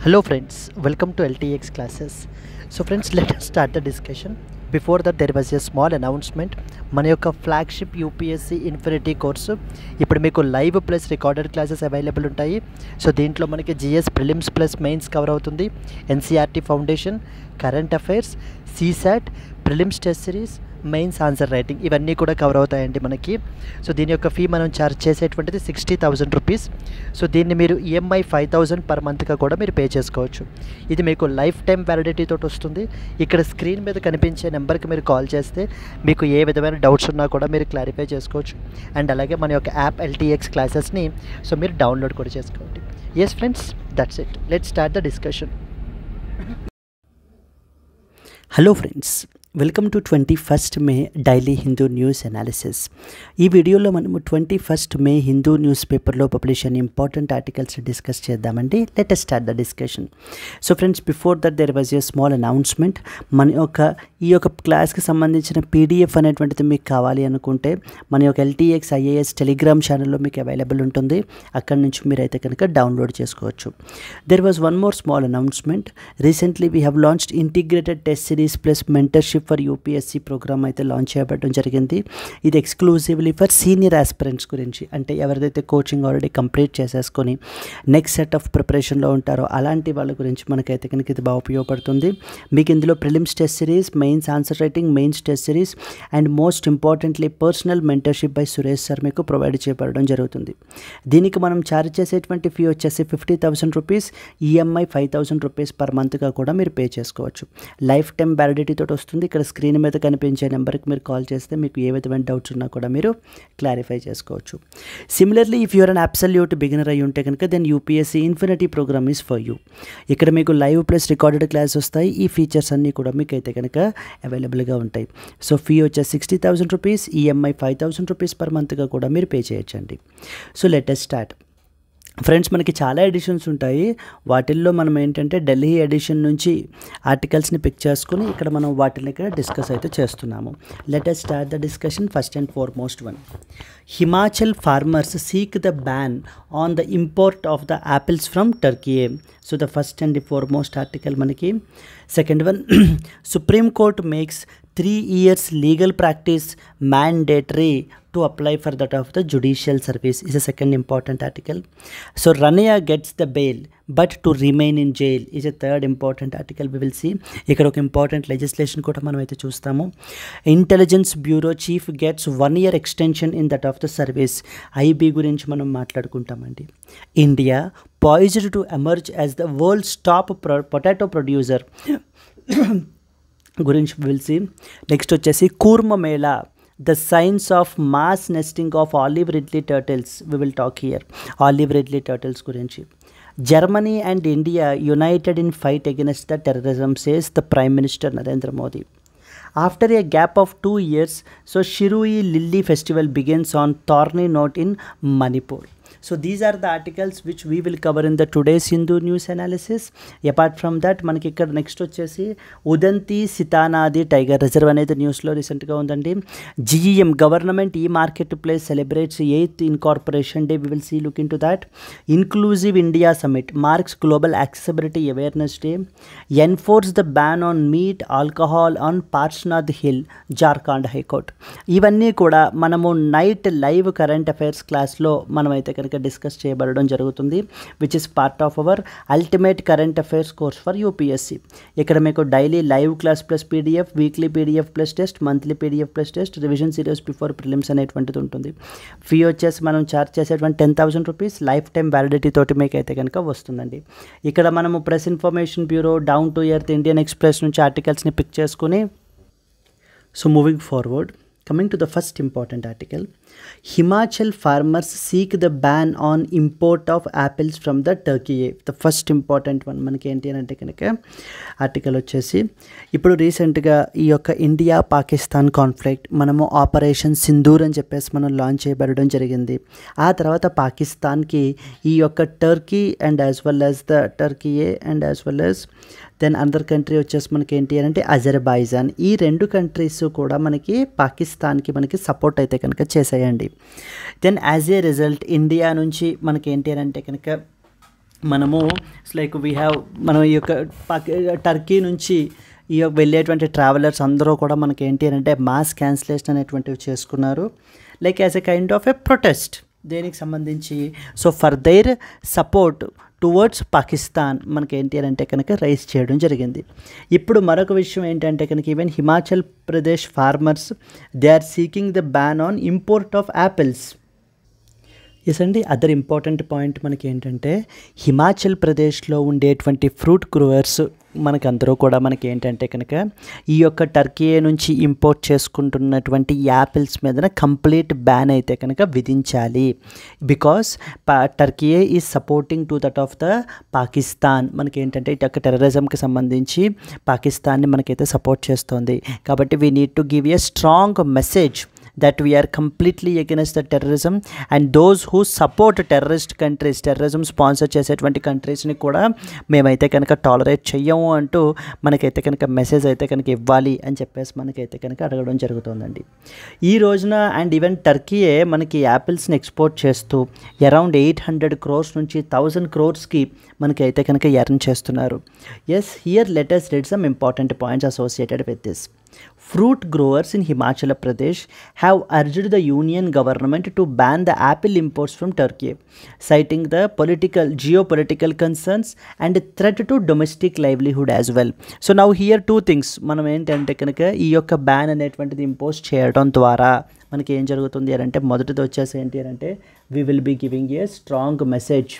Hello friends, welcome to LTX classes. So friends, let us start the discussion. Before that there was a small announcement. మన యొక్క flagship UPSC infinity course ఇప్పుడు మీకు live plus recorded classes available ఉంటాయి. So దీంట్లో మనకి GS prelims plus mains cover అవుతుంది, NCERT foundation, current affairs, CSAT, prelims test series, mains answer writing ఇవన్నీ కూడా కవర్ అవుతాయండి మనకి. సో దీని యొక్క ఫీ మనం ఛార్జ్ చేసేటువంటిది 60,000 రూపీస్. సో దీన్ని మీరు ఈఎంఐ 5,000 పర్ మంత్గా కూడా మీరు పే చేసుకోవచ్చు. ఇది మీకు లైఫ్ టైం వ్యాలిడిటీ తోటి వస్తుంది. ఇక్కడ స్క్రీన్ మీద కనిపించే నెంబర్కి మీరు కాల్ చేస్తే మీకు ఏ విధమైన డౌట్స్ ఉన్నా కూడా మీరు క్లారిఫై చేసుకోవచ్చు. అండ్ అలాగే మన యొక్క యాప్ ఎల్టీఎక్స్ క్లాసెస్ని సో మీరు డౌన్లోడ్ కూడా చేసుకోండి. Yes friends, that's it. Let's start the discussion. Hello friends, welcome to 21st May daily Hindu news analysis. ఈ వీడియోలో మనము 21st మే హిందూ న్యూస్ పేపర్లో పబ్లిష్ అయిన ఇంపార్టెంట్ ఆర్టికల్స్ డిస్కస్ చేద్దామండి. Let us start the discussion. So friends, before that there was a small announcement. ఈ యొక్క క్లాస్కి సంబంధించిన పీడిఎఫ్ అనేటువంటిది మీకు కావాలి అనుకుంటే మన యొక్క ఎల్టీఎక్స్ ఐఏఎస్ టెలిగ్రామ్ ఛానల్లో మీకు అవైలబుల్ ఉంటుంది. అక్కడి నుంచి మీరైతే కనుక డౌన్లోడ్ చేసుకోవచ్చు. There was one more small announcement. Recently we have launched integrated test series plus mentorship for UPSC programme అయితే లాంచ్ చేయబడడం జరిగింది. ఇది ఎక్స్క్లూజివ్లీ ఫర్ సీనియర్ ఆస్పిరెంట్స్ గురించి, అంటే ఎవరిదైతే కోచింగ్ ఆల్రెడీ కంప్లీట్ చేసేసుకొని నెక్స్ట్ సెట్ ఆఫ్ ప్రిపరేషన్లో ఉంటారో అలాంటి వాళ్ళ గురించి మనకైతే కనుక ఇది బాగా ఉపయోగపడుతుంది. మీకు ఇందులో prelims test series, mains answer writing, mains test series and most importantly personal mentorship by Suresh sir మీకు ప్రొవైడ్ చేయబడడం జరుగుతుంది. దీనికి మనం ఛార్జ్ చేసేటువంటి ఫీ వచ్చేసి 50,000 రూపీస్, ఈఎంఐ 5,000 రూపీస్ పర్ మంత్గా కూడా మీరు పే చేసుకోవచ్చు. లైఫ్ టైం వ్యాలిడిటీ తోటి వస్తుంది. ఇక్కడ స్క్రీన్ మీద కనిపించే నెంబర్కి మీరు కాల్ చేస్తే మీకు ఏ విధమైన డౌట్స్ ఉన్నా కూడా మీరు క్లారిఫై చేసుకోవచ్చు. Similarly, if you're an absolute beginner అయి ఉంటే కనుక then UPSC infinity programme is for you. ఇక్కడ మీకు లైవ్ ప్లస్ రికార్డెడ్ క్లాస్ వస్తాయి. ఈ ఫీచర్స్ అన్నీ కూడా మీకు అయితే కనుక అవైలబుల్గా ఉంటాయి. సో ఫీ వచ్చేసి 60,000 రూపీస్, ఈఎంఐ 5,000 రూపీస్ పర్ మంత్గా కూడా మీరు పే చేయొచ్చండి. So let us start. Friends, మనకి చాలా ఎడిషన్స్ ఉంటాయి. వాటిల్లో మనం ఏంటంటే ఢిల్లీ ఎడిషన్ నుంచి ఆర్టికల్స్ని పిక్ చేసుకుని ఇక్కడ మనం వాటిని ఇక్కడ డిస్కస్ అయితే చేస్తున్నాము. Let us start the discussion. First and foremost one, Himachal farmers seek the ban on the import of the apples from Turkey. So the first and foremost article మనకి. Second one, Supreme Court makes 3 years legal practice mandatory to apply for that of the judicial service is a second important article. So Rania gets the bail but to remain in jail is a third important article. We will see ఇక్కడ ఒక important legislation కూడా మనం అయితే చూస్తాము. Intelligence bureau chief gets 1 year extension in that of the service. IB గురించి మనం మాట్లాడుకుంటామండి. India poised to emerge as the world's top potato producer గురించి పిలిచి. నెక్స్ట్ వచ్చేసి Kurma Mela, the science of mass nesting of olive ridley turtles. We will talk here olive ridley turtles గురించి. Germany and India united in fight against the terrorism, says the prime minister Narendra Modi. After a gap of 2 years, so Shirui Lily festival begins on Thorny Note in Manipur. So these are the articles which we will cover in the today's Hindu news analysis. Apart from that, మనకి ఇక్కడ next వచ్చేసి Udanti సితానాది tiger reserve అనేది న్యూస్లో రీసెంట్గా ఉందండి. GEM government e market place celebrates 8th incorporation day. We will see look into that. Inclusive India summit marks global accessibility awareness day. Enforce the ban on meat alcohol on Parshwanath hill, Jharkhand high court. ఇవన్నీ కూడా మనము night live current affairs క్లాస్లో మనమైతే కనుక discuss చేయబడడం జరుగుతుంది, which is part of our ultimate current affairs course for UPSC. ఇక్కడ మీకు daily live class plus PDF, weekly PDF plus test, monthly PDF plus test, revision series before prelims అనేటువంటిది ఉంటుంది. Fee వచ్చేసి మనం ఛార్జ్ చేసేటువంటి 10,000 rupees life time validity తోటి మీకు అయితే కనుక వస్తుందండి. ఇక్కడ మనము press information bureau, down to earth, Indian express నుంచి ఆర్టికల్స్ని పిక్ చేసుకుని. So moving forward, coming to the first important article, Himachal farmers seek the ban on import of apples from the Turkey. The first important one మనకి ఏంటి అని అంటే కనుక article వచ్చేసి, ఇప్పుడు రీసెంట్గా ఈ యొక్క ఇండియా పాకిస్తాన్ కాన్ఫ్లిక్ట్ మనము ఆపరేషన్ సింధూర్ అని చెప్పేసి మనం లాంచ్ చేయబడడం జరిగింది. ఆ తర్వాత పాకిస్తాన్కి ఈ యొక్క Turkey and as well as the Turkey and as well as then another country వచ్చేసి మనకి ఏంటి అని అంటే అజర్బైజాన్. ఈ 2 కంట్రీస్ కూడా మనకి పాకిస్తాన్కి మనకి సపోర్ట్ అయితే కనుక చేసేయండి. Then as a result India నుంచి మనకి ఏంటి అని అంటే కనుక మనము లైక్ వీ హ్యావ్ మనం ఈ యొక్క టర్కీ నుంచి ఈ యొక్క వెళ్ళేటువంటి ట్రావెలర్స్ అందరూ కూడా మనకి ఏంటి అంటే మాస్ క్యాన్సిలేషన్ అనేటువంటివి చేసుకున్నారు, like as a kind of a protest. దేనికి సంబంధించి? So for their support towards Pakistan మనకి ఏంటి అంటే కనుక రైజ్ చేయడం జరిగింది. ఇప్పుడు మరొక విషయం ఏంటంటే కనుక even Himachal Pradesh farmers they are seeking the ban on import of apples. Yes అండి, అదర్ ఇంపార్టెంట్ పాయింట్ మనకి ఏంటంటే హిమాచల్ ప్రదేశ్లో ఉండేటువంటి ఫ్రూట్ గ్రోవర్స్ మనకి అందరూ కూడా మనకి ఏంటంటే కనుక ఈ యొక్క టర్కీ నుంచి ఇంపోర్ట్ చేసుకుంటున్నటువంటి యాపిల్స్ మీద కంప్లీట్ బ్యాన్ అయితే కనుక విధించాలి. Because Turkey is supporting to that of the Pakistan. మనకి ఏంటంటే ఇటు యొక్క టెర్రరిజంకి సంబంధించి పాకిస్తాన్ని మనకైతే సపోర్ట్ చేస్తుంది. కాబట్టి we need to give a strong message that we are completely against the terrorism and those who support terrorist countries, terrorism sponsor చేసేటువంటి కంట్రీస్ని కూడా మేమైతే కనుక టాలరేట్ చెయ్యము అంటూ మనకైతే కనుక మెసేజ్ అయితే కనుక ఇవ్వాలి అని చెప్పేసి మనకైతే కనుక అడగడం జరుగుతుందండి ఈ రోజున. అండ్ ఈవెన్ టర్కీయే మనకి యాపిల్స్ని ఎక్స్పోర్ట్ చేస్తూ అరౌండ్ 800 crores నుంచి 1000 crores మనకైతే కనుక ఎర్న్ చేస్తున్నారు. Yes, here let us read some important points associated with this. Fruit growers in Himachal Pradesh have urged the union government to ban the apple imports from Turkey, citing the geopolitical concerns and threat to domestic livelihood as well. So now here two things మనం ఏంటంటే కనుక ఈ యొక్క ban అనేటువంటిది impose చేయడం ద్వారా మనకి ఏం జరుగుతుంది అంటే మొదటిది వచ్చేసి ఏంటి అంటే we will be giving a strong message.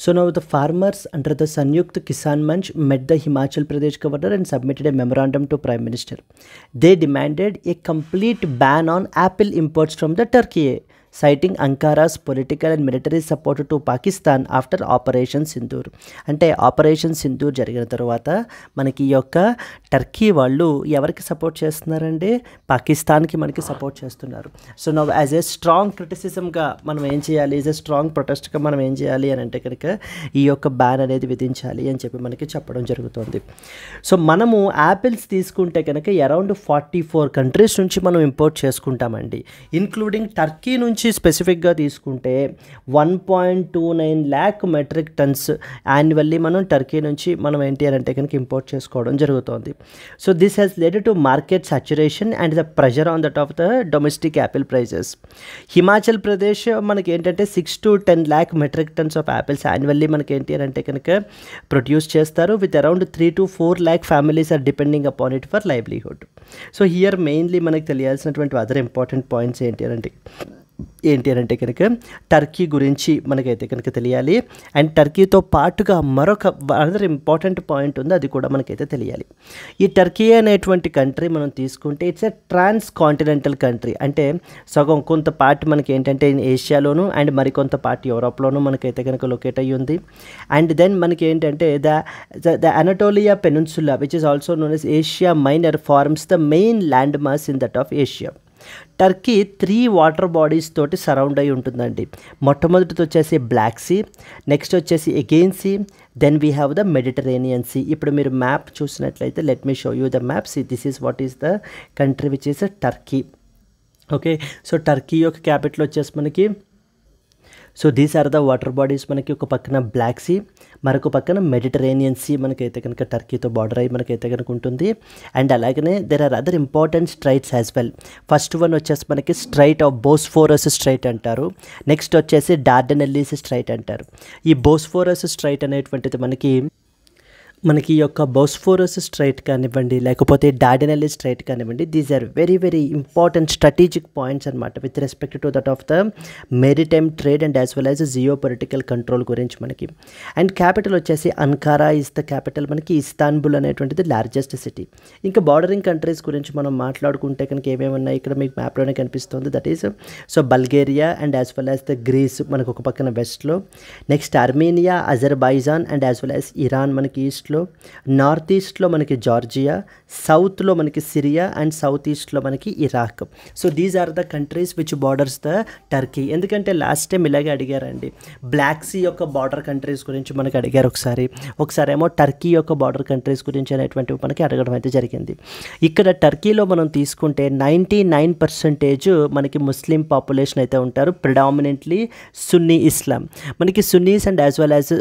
So now the farmers under the Sanyukt Kisan Manch met the Himachal Pradesh governor and submitted a memorandum to Prime Minister. They demanded a complete ban on apple imports from the Turkey, citing Ankara's political and military support to Pakistan after Operation Sindoor. అంటే operation Sindoor జరిగిన తర్వాత మనకి ఈ యొక్క Turkey వాళ్ళు ఎవరికి support చేస్తున్నారండి? పాకిస్తాన్కి మనకి సపోర్ట్ చేస్తున్నారు. So now as a strong క్రిటిసిజంగా మనం ఏం చేయాలి, యాజ్ ఏ స్ట్రాంగ్ ప్రొటెస్ట్గా మనం ఏం చేయాలి అని అంటే కనుక ఈ యొక్క బ్యాన్ అనేది విధించాలి అని చెప్పి మనకి చెప్పడం జరుగుతుంది. సో మనము యాపిల్స్ తీసుకుంటే కనుక అరౌండ్ 44 కంట్రీస్ నుంచి మనం ఇంపోర్ట్ చేసుకుంటామండి, ఇన్క్లూడింగ్ టర్కీ నుంచి స్పెసిఫిక్గా తీసుకుంటే 1.29 lakh మెట్రిక్ టన్స్ యాన్యువల్లీ మనం టర్కీ నుంచి మనం ఏంటి అంటే కనుక ఇంపోర్ట్ చేసుకోవడం జరుగుతుంది. So this has led to market saturation and the pressure on that of the domestic apple prices. Himachal Pradesh మనకి ఏంటంటే 6 to 10 lakh metric tons of apples annually మనకి ఏంటి అంటే కనుక ప్రొడ్యూస్ చేస్తారు. With around 3 to 4 lakh families are depending upon it for livelihood. So here mainly మనకు తెలియాల్సినటువంటి other important points ఏంటి అంటే కనుక టర్కీ గురించి మనకైతే కనుక తెలియాలి. అండ్ టర్కీతో పాటుగా మరొక అదర్ ఇంపార్టెంట్ పాయింట్ ఉంది, అది కూడా మనకైతే తెలియాలి. ఈ టర్కీ అనేటువంటి కంట్రీ మనం తీసుకుంటే it's a transcontinental country. అంటే సగం కొంత పార్ట్ మనకి ఏంటంటే ఏషియాలోను అండ్ మరికొంత పార్ట్ యూరోప్లోను మనకైతే కనుక లొకేట్ అయ్యి ఉంది. అండ్ దెన్ మనకి ఏంటంటే the Anatolia peninsula which is also known as Asia Minor forms the main land mass in that of Asia. Turkey 3 water bodies తోటి సరౌండ్ అయి ఉంటుందండి. మొట్టమొదటిది వచ్చేసి బ్లాక్ సీ, నెక్స్ట్ వచ్చేసి Aegean sea, then we have the Mediterranean sea. ఇప్పుడు మీరు map చూసినట్లయితే let me show you the map. See this is what is the country which is Turkey. Okay, so Turkey యొక్క capital వచ్చేసి మనకి so these are the water bodies. మనకి ఒక పక్కన black see, మరొక పక్కన మెడిటరేనియన్ సీ మనకైతే కనుక టర్కీతో బార్డర్ అయ్యి మనకైతే కనుక ఉంటుంది. అండ్ అలాగనే there are other important straits as well. First one వచ్చేసి మనకి స్ట్రైట్ ఆఫ్ బోస్ఫోరస్ స్ట్రైట్ అంటారు. నెక్స్ట్ వచ్చేసి డార్డనెల్లీస్ స్ట్రైట్ అంటారు. ఈ బోస్ఫోరస్ స్ట్రైట్ అనేటువంటిది మనకి ఈ యొక్క బోస్ఫోరస్ స్ట్రైట్ కానివ్వండి లేకపోతే డార్డనెల్లీ స్ట్రైట్ కానివ్వండి, these are very very important strategic points అనమాట with respect to that of the maritime trade and as well as geopolitical control గురించి మనకి. అండ్ క్యాపిటల్ వచ్చేసి అంకారా ఇస్ ద క్యాపిటల్. మనకి Istanbul అనేటువంటిది largest city. ఇంకా bordering countries గురించి మనం మాట్లాడుకుంటే కనుక ఏమేమి ఉన్నాయి ఇక్కడ మీకు మ్యాప్లోనే కనిపిస్తుంది. That is so Bulgaria and as well as the Greece మనకు ఒక పక్కన వెస్ట్లో, next Armenia, Azerbaijan and as well as Iran మనకి ఈస్ట్లో, ఈస్ట్లో, నార్త్ ఈస్ట్లో మనకి జార్జియా, సౌత్లో మనకి సిరియా అండ్ సౌత్ ఈస్ట్లో మనకి Iraq. So these are the countries which borders the Turkey. ఎందుకంటే లాస్ట్ టైం ఇలాగే అడిగారండి, బ్లాక్ సీ యొక్క బార్డర్ కంట్రీస్ గురించి మనకి అడిగారు ఒకసారి ఏమో టర్కీ యొక్క బార్డర్ కంట్రీస్ గురించి అనేటువంటివి మనకి అడగడం అయితే జరిగింది. ఇక్కడ టర్కీలో మనం తీసుకుంటే 99% మనకి ముస్లిం పాపులేషన్ అయితే ఉంటారు, ప్రిడామినెంట్లీ సున్నీ ఇస్లాం. మనకి Sunny's and as well as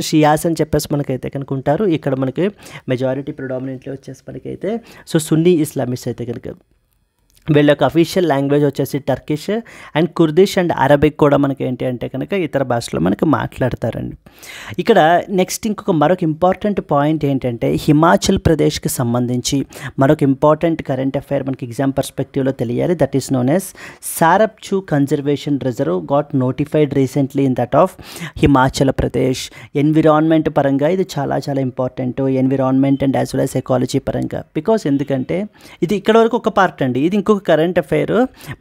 Shias అని చెప్పేసి మనకైతే కనుక ఉంటారు. ఇక్కడ మనకి మెజారిటీ ప్రిడామినెంట్లీ వచ్చేసి మనకైతే సో సున్నీ ఇస్లామిస్ట్ అయితే కనుక. వీళ్ళ యొక్క అఫీషియల్ లాంగ్వేజ్ వచ్చేసి Turkish and Kurdish and Arabic కూడా మనకి ఏంటి అంటే కనుక ఇతర భాషలో మనకి మాట్లాడతారండి. ఇక్కడ నెక్స్ట్ మరొక ఇంపార్టెంట్ పాయింట్ ఏంటంటే హిమాచల్ ప్రదేశ్కి సంబంధించి మరొక ఇంపార్టెంట్ కరెంట్ అఫైర్ మనకి ఎగ్జామ్ పర్స్పెక్టివ్లో తెలియాలి. That is known as Sarapchu conservation reserve got notified recently in that of Himachal Pradesh. Environment పరంగా ఇది చాలా చాలా important, environment and as well as ecology పరంగా. బికాస్ ఎందుకంటే ఇది ఇక్కడ వరకు ఒక పార్ట్ అండి, ఇది ఇంకొక కరెంట్ అఫైర్,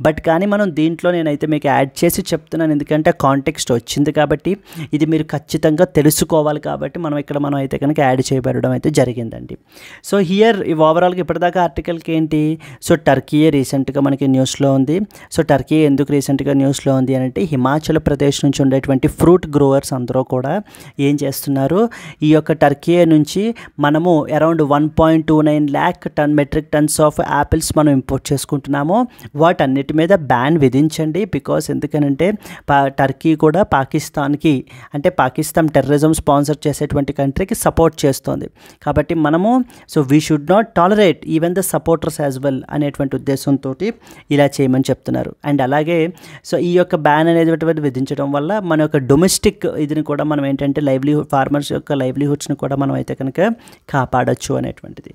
బట్ కానీ మనం దీంట్లో నేనైతే మీకు యాడ్ చేసి చెప్తున్నాను ఎందుకంటే కాంటెక్స్ట్ వచ్చింది కాబట్టి ఇది మీరు ఖచ్చితంగా తెలుసుకోవాలి కాబట్టి మనం అయితే కనుక యాడ్ చేయబడడం అయితే జరిగిందండి. సో హియర్ ఓవరాల్గా ఇప్పటిదాకా ఆర్టికల్కి ఏంటి, సో టర్కీయే రీసెంట్గా మనకి న్యూస్లో ఉంది. సో టర్కీ ఎందుకు రీసెంట్గా న్యూస్లో ఉంది అని అంటే హిమాచల్ ప్రదేశ్ నుంచి ఉండేటువంటి ఫ్రూట్ గ్రోవర్స్ అందరూ కూడా ఏం చేస్తున్నారు, ఈ యొక్క టర్కీ నుంచి మనము around 1.29 lakh metric tons of apples మనం ఇంపోర్ట్ చేసుకుంటున్నాము. వాటన్నిటి మీద బ్యాన్ విధించండి. బికాస్ ఎందుకనంటే టర్కీ కూడా పాకిస్తాన్కి అంటే పాకిస్తాన్ టెర్రరిజం స్పాన్సర్ చేసేటువంటి కంట్రీకి సపోర్ట్ చేస్తుంది కాబట్టి మనము so we should not tolerate even the supporters as well అనేటువంటి ఉద్దేశంతో ఇలా చేయమని చెప్తున్నారు. అండ్ అలాగే సో ఈ యొక్క బ్యాన్ అనేది విధించడం వల్ల మన యొక్క డొమెస్టిక్ ఇదిని కూడా మనం ఏంటంటే ఫార్మర్స్ యొక్క లైవ్లీహుడ్స్ని కూడా మనం అయితే కనుక కాపాడచ్చు అనేటువంటిది.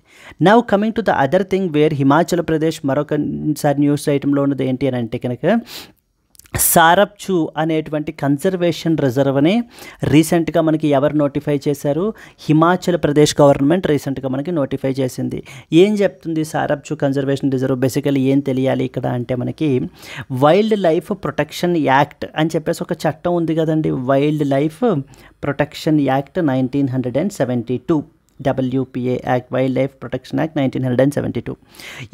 Now coming to the other thing where Himachal Pradesh మరొకసారి న్యూస్ ఐటంలో ఉన్నది ఏంటి అని అంటే కనుక సారప్చూ అనేటువంటి కన్జర్వేషన్ రిజర్వ్ని రీసెంట్గా మనకి ఎవరు నోటిఫై చేశారు, హిమాచల్ ప్రదేశ్ గవర్నమెంట్ రీసెంట్గా మనకి నోటిఫై చేసింది. ఏం చెప్తుంది సారప్చూ కన్జర్వేషన్ రిజర్వ్, బేసికలీ ఏం తెలియాలి ఇక్కడ అంటే మనకి వైల్డ్ లైఫ్ ప్రొటెక్షన్ యాక్ట్ అని చెప్పేసి ఒక చట్టం ఉంది కదండి, Wildlife Protection Act 1972, WPA act, Wildlife Protection Act 1972.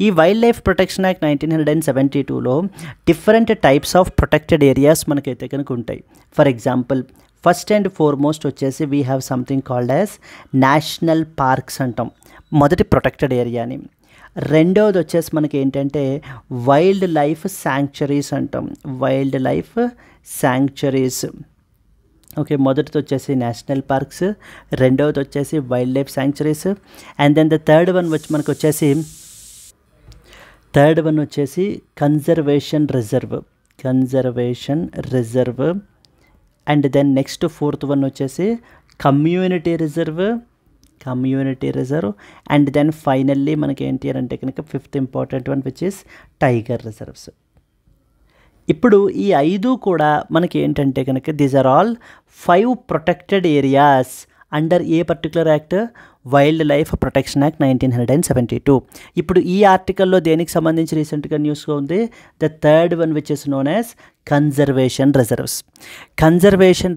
ఈ వైల్డ్ లైఫ్ ప్రొటెక్షన్ యాక్ట్ 1972లో different types of protected areas మనకైతే కనుక ఉంటాయి. For example first and foremost వచ్చేసి we have something called as national parks అంటాం, మొదటి ప్రొటెక్టెడ్ ఏరియాని. రెండవది వచ్చేసి మనకి ఏంటంటే వైల్డ్ లైఫ్ శాంక్చురీస్ అంటాం, వైల్డ్ లైఫ్ శాంక్చురీస్. ఓకే, మొదటిది వచ్చేసి నేషనల్ పార్క్స్, రెండవది వచ్చేసి wildlife sanctuaries, and then the third one వచ్చేసి conservation reserve, and then next fourth one వచ్చేసి community reserve, and then finally మనకి ఏంటి అంటే కనుక fifth important one which is tiger reserves. ఇప్పుడు ఈ 5 కూడా మనకి ఏంటంటే కనుక these are all 5 protected areas under a particular act, Wildlife Protection Act 1972. ఇప్పుడు ఈ ఆర్టికల్లో దేనికి సంబంధించి రీసెంట్గా న్యూస్గా ఉంది, the third one which is known as conservation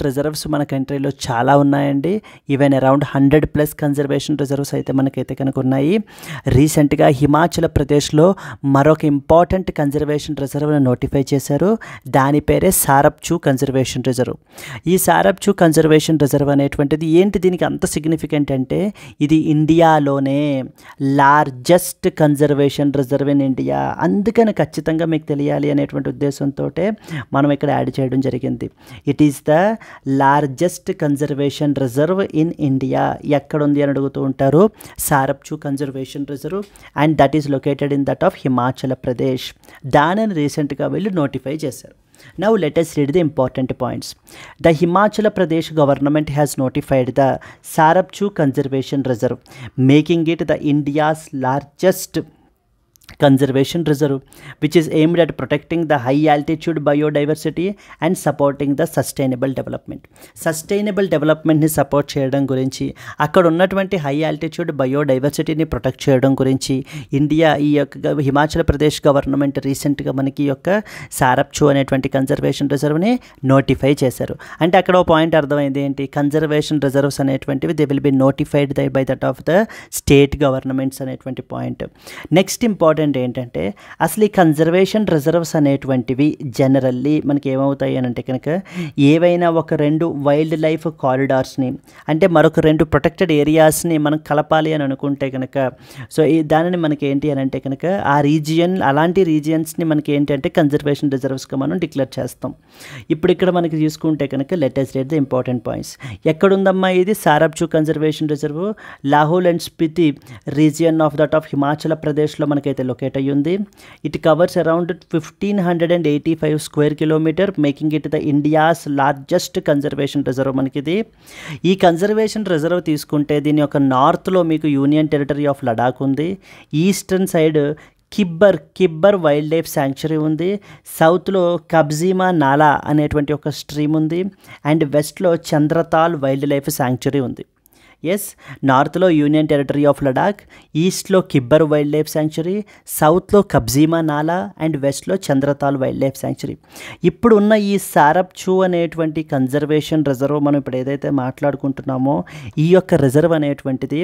reserves మన కంట్రీలో చాలా ఉన్నాయండి. ఈవెన్ అరౌండ్ 100+ కన్జర్వేషన్ రిజర్వ్స్ అయితే మనకైతే కనుక ఉన్నాయి. రీసెంట్గా హిమాచల్ ప్రదేశ్లో మరొక ఇంపార్టెంట్ కన్జర్వేషన్ రిజర్వ్ని నోటిఫై చేశారు, దాని పేరే సారప్చూ కన్జర్వేషన్ రిజర్వ్. ఈ సారప్చూ కన్జర్వేషన్ రిజర్వ్ అనేటువంటిది ఏంటి, దీనికి అంత సిగ్నిఫికెంట్ అంటే ఇది ఇండియాలోనే largest conservation reserve in India. అందుకని ఖచ్చితంగా మీకు తెలియాలి అనేటువంటి ఉద్దేశంతో మనం ఇక్కడ యాడ్ చేయడం జరిగింది. It is the largest conservation reserve in India. ఎక్కడ ఉంది అని అడుగుతూ ఉంటారు, Sarapchu conservation reserve, and that is located in that of Himachal Pradesh. దానిని రీసెంట్గా వీళ్ళు నోటిఫై చేశారు. Now let us read the important points. The Himachal Pradesh government has notified the Sarapchuu Conservation Reserve, making it the India's largest conservation reserve which is aimed at protecting the high altitude biodiversity and supporting the sustainable development ని support చేయడం గురించి, అక్కడ ఉన్నటువంటి high altitude బయోడైవర్సిటీని protect చేయడం గురించి India ఈ యొక్క Himachal Pradesh government రీసెంట్గా మనకి ఈ యొక్క సారప్చూ అనేటువంటి కన్జర్వేషన్ రిజర్వ్ని నోటిఫై చేశారు. అంటే అక్కడ ఒక పాయింట్ అర్థమైంది ఏంటి, కన్జర్వేషన్ రిజర్వ్స్ అనేటువంటివి they will be notified by that of the state governments అనేటువంటి పాయింట్. నెక్స్ట్ ఇంపార్టెంట్ ఏంటంటే అసలు ఈ కన్జర్వేషన్ రిజర్వ్స్ అనేటువంటివి జనరల్లీ మనకి ఏమవుతాయి అని అంటే కనుక ఏవైనా ఒక 2 వైల్డ్ లైఫ్ కారిడార్స్ని అంటే మరొక 2 ప్రొటెక్టెడ్ ఏరియాస్ని మనం కలపాలి అని అనుకుంటే కనుక సో దానిని మనకి ఏంటి అని అంటే కనుక ఆ రీజియన్ అలాంటి రీజియన్స్ని మనకి ఏంటి అంటే కన్జర్వేషన్ రిజర్వ్స్గా మనం డిక్లేర్ చేస్తాం. ఇప్పుడు ఇక్కడ మనకి చూసుకుంటే కనుక latest rate the important points. ఎక్కడుందమ్మా ఇది Sarapchu conservation reserve? Lahaul and Spiti region of that of Himachal ప్రదేశ్లో మనకైతే లొకేట్ అయ్యి ఉంది. It covers around 1585 square kilometre making it the India's largest conservation reserve మనకిది. ఈ కన్జర్వేషన్ రిజర్వ్ తీసుకుంటే దీని యొక్క నార్త్లో మీకు యూనియన్ టెరిటరీ ఆఫ్ లడాక్ ఉంది, eastern side Kibber wild life sanctuary ఉంది, సౌత్లో కబ్జీమా నాలా అనేటువంటి ఒక స్ట్రీమ్ ఉంది, అండ్ వెస్ట్లో చంద్రతాల్ వైల్డ్ లైఫ్ శాంక్చురీ ఉంది. ఎస్, నార్త్లో యూనియన్ టెరిటరీ ఆఫ్ లడాక్, ఈస్ట్లో కిబ్బర్ వైల్డ్ లైఫ్ శాంక్చురీ, సౌత్లో కబ్జీమా నాలా అండ్ వెస్ట్లో చంద్రతాల్ వైల్డ్ లైఫ్ శాంక్చురీ. ఇప్పుడు ఉన్న ఈ సారప్చూ అనేటువంటి కన్జర్వేషన్ రిజర్వ్ మనం ఇప్పుడు ఏదైతే మాట్లాడుకుంటున్నామో ఈ యొక్క రిజర్వ్ అనేటువంటిది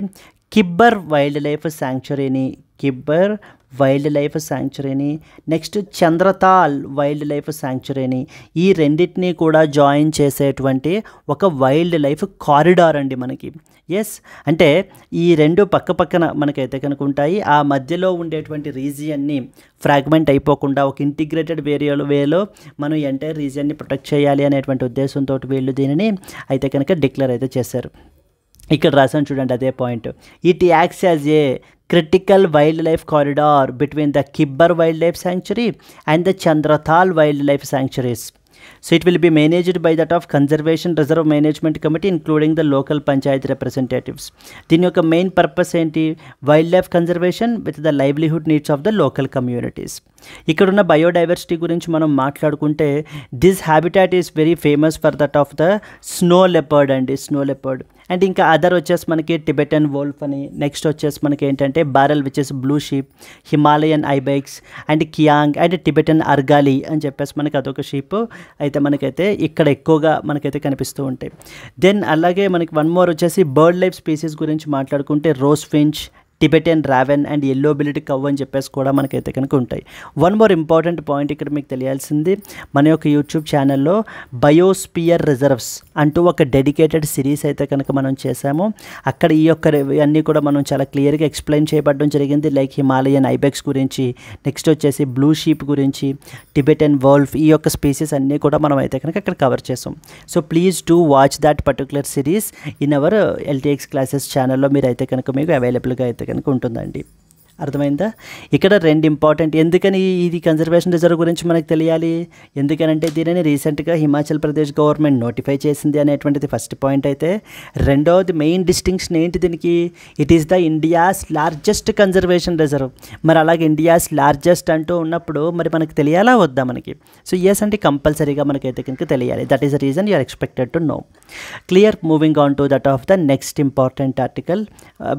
కిబ్బర్ వైల్డ్ లైఫ్ శాంక్చురీని నెక్స్ట్ చంద్రతాల్ వైల్డ్ లైఫ్ శాంక్చురీని ఈ రెండింటినీ కూడా జాయిన్ చేసేటువంటి ఒక వైల్డ్ లైఫ్ కారిడార్ అండి మనకి. ఎస్, అంటే ఈ 2 పక్కన మనకైతే కనుక ఉంటాయి. ఆ మధ్యలో ఉండేటువంటి రీజియన్ని ఫ్రాగ్మెంట్ అయిపోకుండా ఒక ఇంటిగ్రేటెడ్ వేలో మనం ఎంటైర్ రీజియన్ని ప్రొటెక్ట్ చేయాలి అనేటువంటి ఉద్దేశంతో వీళ్ళు దీనిని అయితే కనుక డిక్లేర్ అయితే చేశారు. ఇక్కడ రాసాను చూడండి అదే point. It acts as a critical wildlife corridor between the Kibber Wildlife Sanctuary and the Chandrathal Wildlife Sanctuaries. So it will be managed by that of Conservation Reserve Management Committee including the local panchayat representatives. దీని యొక్క main purpose ఏంటి, wild life conservation with the livelihood needs of the local communities. ఇక్కడున్న biodiversity గురించి మనం మాట్లాడుకుంటే this habitat is very famous for that of the snow leopard and ఇంకా other వచ్చేసి మనకి టిబెటన్ వోల్ఫ్ అని, నెక్స్ట్ వచ్చేసి మనకి ఏంటంటే bharal which is blue sheep, Himalayan ibex and kiang and Tibetan argali అని చెప్పేసి మనకి అదొక షీప్ అయితే మనకైతే ఇక్కడ ఎక్కువగా మనకైతే కనిపిస్తూ ఉంటాయి. దెన్ అలాగే మనకి వన్ మోర్ వచ్చేసి బర్డ్ లైఫ్ స్పీసీస్ గురించి మాట్లాడుకుంటే rose finch, Tibetan raven and yellow billed cow అని చెప్పేసి కూడా మనకైతే కనుక ఉంటాయి. వన్ మోర్ ఇంపార్టెంట్ పాయింట్ ఇక్కడ మీకు తెలియాల్సింది, మన యొక్క యూట్యూబ్ ఛానల్లో బయోస్పియర్ రిజర్వ్స్ అంటూ ఒక డెడికేటెడ్ సిరీస్ అయితే కనుక మనం చేసాము. అక్కడ ఈ యొక్క అన్నీ కూడా మనం చాలా క్లియర్గా ఎక్స్ప్లెయిన్ చేయబడడం జరిగింది. లైక్ హిమాలయన్ ఐబెక్స్ గురించి, నెక్స్ట్ వచ్చేసి బ్లూ షీప్ గురించి, టిబెటన్ వోల్ఫ్, ఈ యొక్క స్పీసీస్ అన్నీ కూడా మనం అయితే కనుక అక్కడ కవర్ చేసాం. So please do watch that particular series in our LTX classes ఛానల్లో మీరు అయితే కనుక మీకు అవైలబుల్గా అయితే కనుక ఉంటుందండి. అర్థమైందా? ఇక్కడ 2 ఇంపార్టెంట్. ఎందుకని ఇది కన్జర్వేషన్ రిజర్వ్ గురించి మనకు తెలియాలి, ఎందుకనంటే దీనిని రీసెంట్గా హిమాచల్ ప్రదేశ్ గవర్నమెంట్ నోటిఫై చేసింది అనేటువంటిది ఫస్ట్ పాయింట్. అయితే రెండవది మెయిన్ డిస్టింక్షన్ ఏంటి దీనికి, it is the India's largest conservation reserve. మరి అలాగే ఇండియాస్ లార్జెస్ట్ అంటూ ఉన్నప్పుడు మరి మనకు తెలియాలా వద్దా మనకి? సో ఎస్ అంటే కంపల్సరీగా మనకైతే కనుక తెలియాలి. That is the reason you are expected to know. Clear. Moving on to that of the next important article.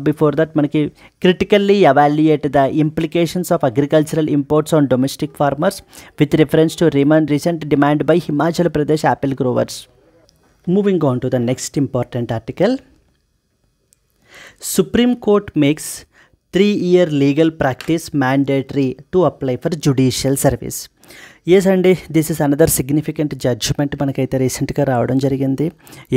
Before that మనకి critically evaluate the implications of agricultural imports on domestic farmers with reference to recent demand by Himachal Pradesh apple growers. Moving on to the next important article. Supreme Court makes 3-year legal practice mandatory to apply for judicial service. Yes అండి, this is another significant judgment మనకైతే రీసెంట్గా రావడం జరిగింది.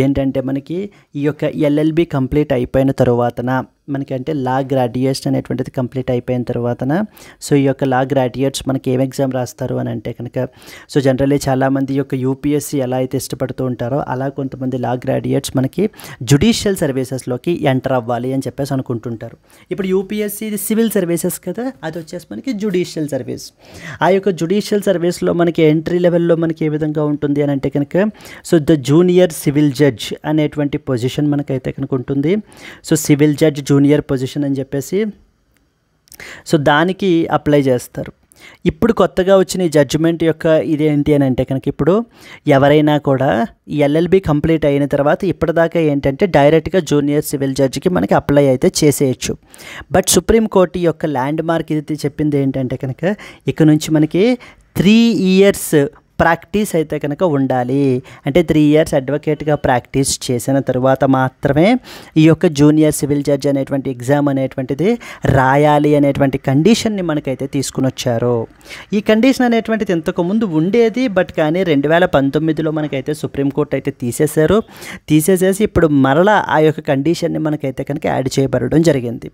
ఏంటంటే మనకి ఈ యొక్క LLB complete అయిపోయిన తరువాతన మనకి అంటే లా గ్రాడ్యుయేషన్ అనేటువంటిది కంప్లీట్ అయిపోయిన తర్వాతన సో ఈ యొక్క లా గ్రాడ్యుయేట్స్ మనకి ఏం ఎగ్జామ్ రాస్తారు అని అంటే కనుక సో జనరల్లీ చాలామంది యొక్క యూపీఎస్సీ ఎలా అయితే ఇష్టపడుతూ ఉంటారో అలా కొంతమంది లా గ్రాడ్యుయేట్స్ మనకి జుడిషియల్ సర్వీసెస్లోకి ఎంటర్ అవ్వాలి అని చెప్పేసి అనుకుంటుంటారు. ఇప్పుడు యూపీఎస్సీ ఇది సివిల్ సర్వీసెస్ కదా, అది వచ్చేసి మనకి జుడిషియల్ సర్వీస్. ఆ యొక్క జుడిషియల్ సర్వీస్లో మనకి ఎంట్రీ లెవెల్లో మనకి ఏ విధంగా ఉంటుంది అని అంటే కనుక so the junior civil judge అనేటువంటి పొజిషన్ మనకైతే కనుక ఉంటుంది. So civil judge junior position అని చెప్పేసి సో దానికి అప్లై చేస్తారు. ఇప్పుడు కొత్తగా వచ్చిన ఈ జడ్జిమెంట్ యొక్క ఇదేంటి అని అంటే కనుక ఇప్పుడు ఎవరైనా కూడా ఎల్ఎల్బి కంప్లీట్ అయిన తర్వాత ఇప్పటిదాకా ఏంటంటే డైరెక్ట్గా జూనియర్ సివిల్ జడ్జికి మనకి అప్లై అయితే చేసేయచ్చు. బట్ సుప్రీంకోర్టు యొక్క ల్యాండ్ మార్క్ ఇది చెప్పింది ఏంటంటే కనుక ఇక నుంచి మనకి 3 years ప్రాక్టీస్ అయితే కనుక ఉండాలి. అంటే 3 years అడ్వకేట్గా ప్రాక్టీస్ చేసిన తర్వాత మాత్రమే ఈ యొక్క జూనియర్ సివిల్ జడ్జ్ అనేటువంటి ఎగ్జామ్ అనేటువంటిది రాయాలి అనేటువంటి కండిషన్ని మనకైతే తీసుకుని వచ్చారు. ఈ కండిషన్ అనేటువంటిది ఇంతకుముందు ఉండేది, బట్ కానీ 2019లో మనకైతే సుప్రీంకోర్టు అయితే తీసేసేసి ఇప్పుడు మరలా ఆ యొక్క కండిషన్ని మనకైతే కనుక యాడ్ చేయబడడం జరిగింది.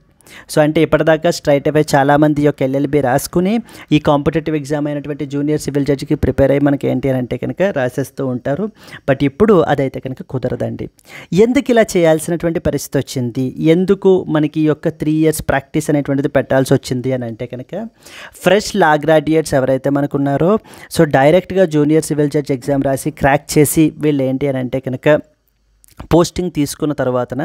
సో అంటే ఇప్పటిదాకా స్ట్రైట్ అవే చాలామంది యొక్క ఎల్ఎల్బి రాసుకుని ఈ కాంపిటేటివ్ ఎగ్జామ్ అయినటువంటి జూనియర్ సివిల్ జడ్జికి ప్రిపేర్ అయ్యి మనకి ఏంటి అని అంటే కనుక రాసేస్తూ ఉంటారు. బట్ ఇప్పుడు అదైతే కనుక కుదరదండి. ఎందుకు ఇలా చేయాల్సినటువంటి పరిస్థితి వచ్చింది, ఎందుకు మనకి ఈ యొక్క 3 years ప్రాక్టీస్ అనేటువంటిది పెట్టాల్సి వచ్చింది అని అంటే కనుక ఫ్రెష్ లా గ్రాడ్యుయేట్స్ ఎవరైతే మనకున్నారో సో డైరెక్ట్గా జూనియర్ సివిల్ జడ్జ్ ఎగ్జామ్ రాసి క్రాక్ చేసి వీళ్ళు ఏంటి అని అంటే కనుక పోస్టింగ్ తీసుకున్న తర్వాతన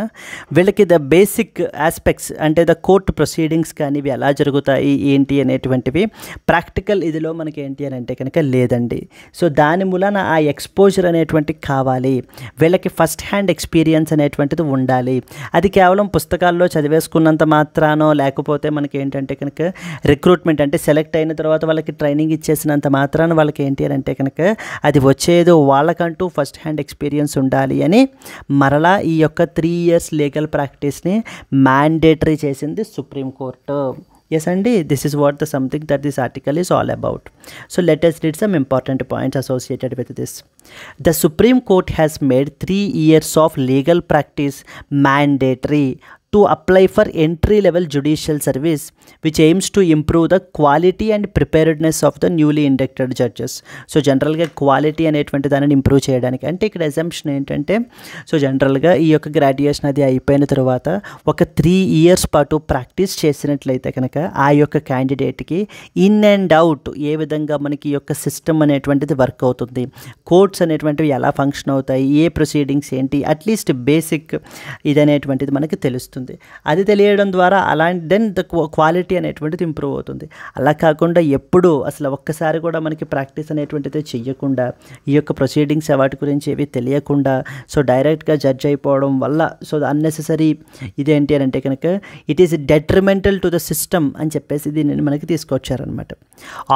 వీళ్ళకి ద బేసిక్ ఆస్పెక్ట్స్ అంటే ద కోర్ట్ ప్రొసీడింగ్స్ కానీ ఇవి ఎలా జరుగుతాయి ఏంటి అనేటువంటివి ప్రాక్టికల్ ఇదిలో మనకి ఏంటి అని అంటే కనుక లేదండి. సో దాని మూలన ఆ ఎక్స్పోజర్ అనేటువంటి కావాలి, వీళ్ళకి ఫస్ట్ హ్యాండ్ ఎక్స్పీరియన్స్ అనేటువంటిది ఉండాలి. అది కేవలం పుస్తకాల్లో చదివేసుకున్నంత మాత్రానో లేకపోతే మనకి ఏంటంటే కనుక రిక్రూట్మెంట్ అంటే సెలెక్ట్ అయిన తర్వాత వాళ్ళకి ట్రైనింగ్ ఇచ్చేసినంత మాత్రాన వాళ్ళకి ఏంటి అని అంటే కనుక అది వచ్చేదో వాళ్ళకంటూ ఫస్ట్ హ్యాండ్ ఎక్స్పీరియన్స్ ఉండాలి అని మరలా ఈ యొక్క 3 years లీగల్ ప్రాక్టీస్ని మ్యాండేటరీ చేసింది సుప్రీంకోర్టు. Yes అండి, this is what the something that this article is all about. So let us read some important points associated with this. The Supreme Court has made 3 years of legal practice mandatory to apply for entry-level judicial service, which aims to improve the quality and preparedness of the newly inducted judges. So జనరల్గా quality అనేటువంటి దానిని improve చేయడానికి అంటే ఇక్కడ assumption ఏంటంటే so జనరల్గా ఈ యొక్క గ్రాడ్యుయేషన్ అది అయిపోయిన తర్వాత ఒక 3 years పాటు ప్రాక్టీస్ చేసినట్లయితే కనుక ఆ యొక్క క్యాండిడేట్కి ఇన్ అండ్ అవుట్ ఏ విధంగా మనకి ఈ యొక్క సిస్టమ్ అనేటువంటిది వర్క్ అవుతుంది, కోర్ట్స్ అనేటువంటివి ఎలా ఫంక్షన్ అవుతాయి, ఏ ప్రొసీడింగ్స్ ఏంటి, అట్లీస్ట్ బేసిక్ ఇది అనేటువంటిది మనకి తెలుస్తుంది. అది తెలియడం ద్వారా అలాంటి దెన్ ద క్వాలిటీ అనేటువంటిది ఇంప్రూవ్ అవుతుంది. అలా కాకుండా ఎప్పుడు అసలు ఒక్కసారి కూడా మనకి ప్రాక్టీస్ అనేటువంటిది చెయ్యకుండా ఈ యొక్క ప్రొసీడింగ్స్ వాటి గురించి ఏవి తెలియకుండా సో డైరెక్ట్గా జడ్జ్ అయిపోవడం వల్ల సో అన్నెసెసరీ ఇదేంటి అని అంటే కనుక it is detrimental to the system అని చెప్పేసి దీనిని మనకి తీసుకొచ్చారనమాట.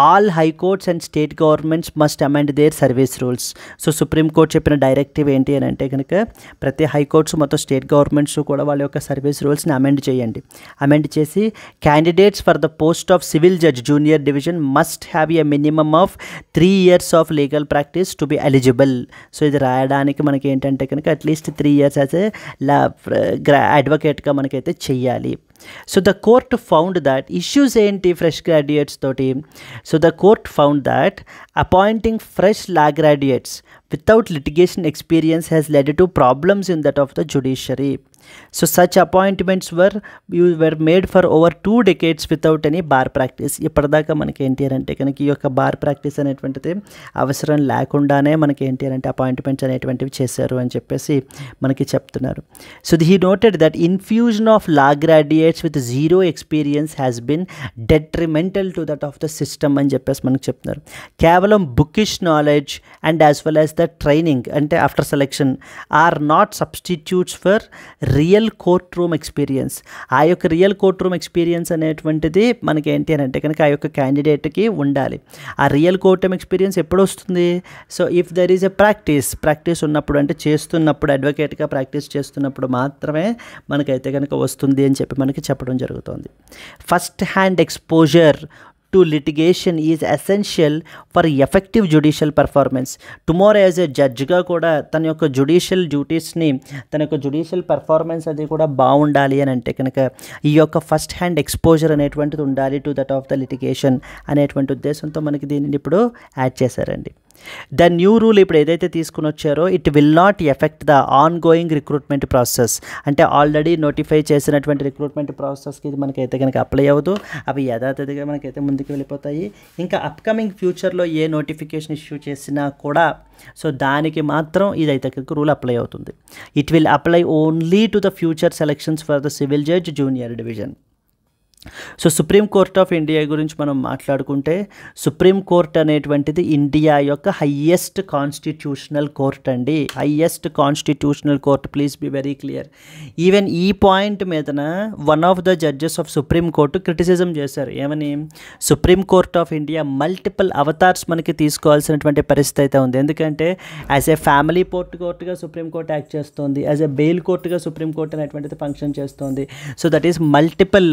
All high courts and state governments must amend their service rules. So supreme court చెప్పిన డైరెక్టివ్ ఏంటి అని అంటే కనుక ప్రతి హైకోర్ట్స్ మొత్తం స్టేట్ గవర్నమెంట్స్ కూడా వాళ్ళ యొక్క సర్వీస్ రూల్స్ని అమెండ్ చేయండి. అమెండ్ చేసి candidates for the post of civil judge junior division must have a minimum of 3 years of legal practice to be eligible. So ఇది రాయడానికి మనకి ఏంటంటే కనుక అట్లీస్ట్ 3 years యాజ్ ఏ అడ్వకేట్గా మనకైతే చెయ్యాలి. So the court found that issues ఏంటి fresh graduates తోటి. So the court found that appointing fresh law graduates without litigation experience has led to problems in that of the judiciary. So such appointments were made for over 2 decades without any bar practice. ఇప్పటిదాకా మనకి ఏంటి అంటే కనుక ఈ యొక్క bar practice అనేటువంటిది అవసరం లేకుండానే మనకి ఏంటి అంటే అపాయింట్మెంట్స్ అనేటువంటివి చేశారు అని చెప్పేసి మనకి చెప్తున్నారు. So he noted that infusion of law graduates with 0 experience has been detrimental to that of the system అని చెప్పేసి మనకి చెప్తున్నారు. కేవలం bookish knowledge and as well as the training అంటే after selection are not substitutes for real court room experience. ఆ యొక్క real court room experience అనేటువంటిది మనకి ఏంటి అని అంటే కనుక ఆ యొక్క క్యాండిడేట్కి ఉండాలి. ఆ రియల్ కోర్ట్ రూమ్ ఎక్స్పీరియన్స్ ఎప్పుడు వస్తుంది? So if there is a practice ఉన్నప్పుడు అంటే చేస్తున్నప్పుడు అడ్వకేట్గా ప్రాక్టీస్ చేస్తున్నప్పుడు మాత్రమే మనకైతే కనుక వస్తుంది అని చెప్పి మనకి చెప్పడం జరుగుతుంది. First hand exposure to litigation is essential for effective judicial performance. Tomorrow as a judgeగా కూడా తన యొక్క జుడిషియల్ డ్యూటీస్ని తన యొక్క జుడిషియల్ పర్ఫార్మెన్స్ అది కూడా బాగుండాలి అని అంటే కనుక ఈ యొక్క ఫస్ట్ హ్యాండ్ ఎక్స్పోజర్ అనేటువంటిది ఉండాలి to that of the litigation అనేటువంటి ఉద్దేశంతో మనకి దీనిని ఇప్పుడు యాడ్ చేశారండి. ద న్యూ రూల్ ఇప్పుడు ఏదైతే తీసుకుని వచ్చారో it will not effect the on going recruitment process. అంటే ఆల్రెడీ నోటిఫై చేసినటువంటి రిక్రూట్మెంట్ ప్రాసెస్కి ఇది మనకైతే కనుక అప్లై అవ్వదు, అవి యథాతథిగా మనకైతే ముందుకు వెళ్ళిపోతాయి. ఇంకా అప్కమింగ్ ఫ్యూచర్లో ఏ నోటిఫికేషన్ ఇష్యూ చేసినా కూడా సో దానికి మాత్రం ఇదైతే కనుక రూల్ అప్లై అవుతుంది. It will apply only to the future selections for the civil judge junior division. So supreme court of India గురించి మనం మాట్లాడుకుంటే సుప్రీం కోర్ట్ అనేటువంటిది ఇండియా యొక్క హయ్యెస్ట్ కాన్స్టిట్యూషనల్ కోర్ట్ అండి. Highest constitutional court, please be very clear. Even ఈ point మీదన one of the judges of supreme court criticism చేశారు. ఏమని? Supreme court of India multiple avatars మనకి తీసుకోవాల్సినటువంటి పరిస్థితి అయితే ఉంది. ఎందుకంటే యాజ్ ఏ ఫ్యామిలీ కోర్టుగా సుప్రీం కోర్ట్ యాక్ట్ చేస్తుంది, యాజ్ ఏ బెయిల్ కోర్టుగా సుప్రీం కోర్ట్ అనేటువంటిది ఫంక్షన్ చేస్తుంది. సో దట్ ఈస్ మల్టిపుల్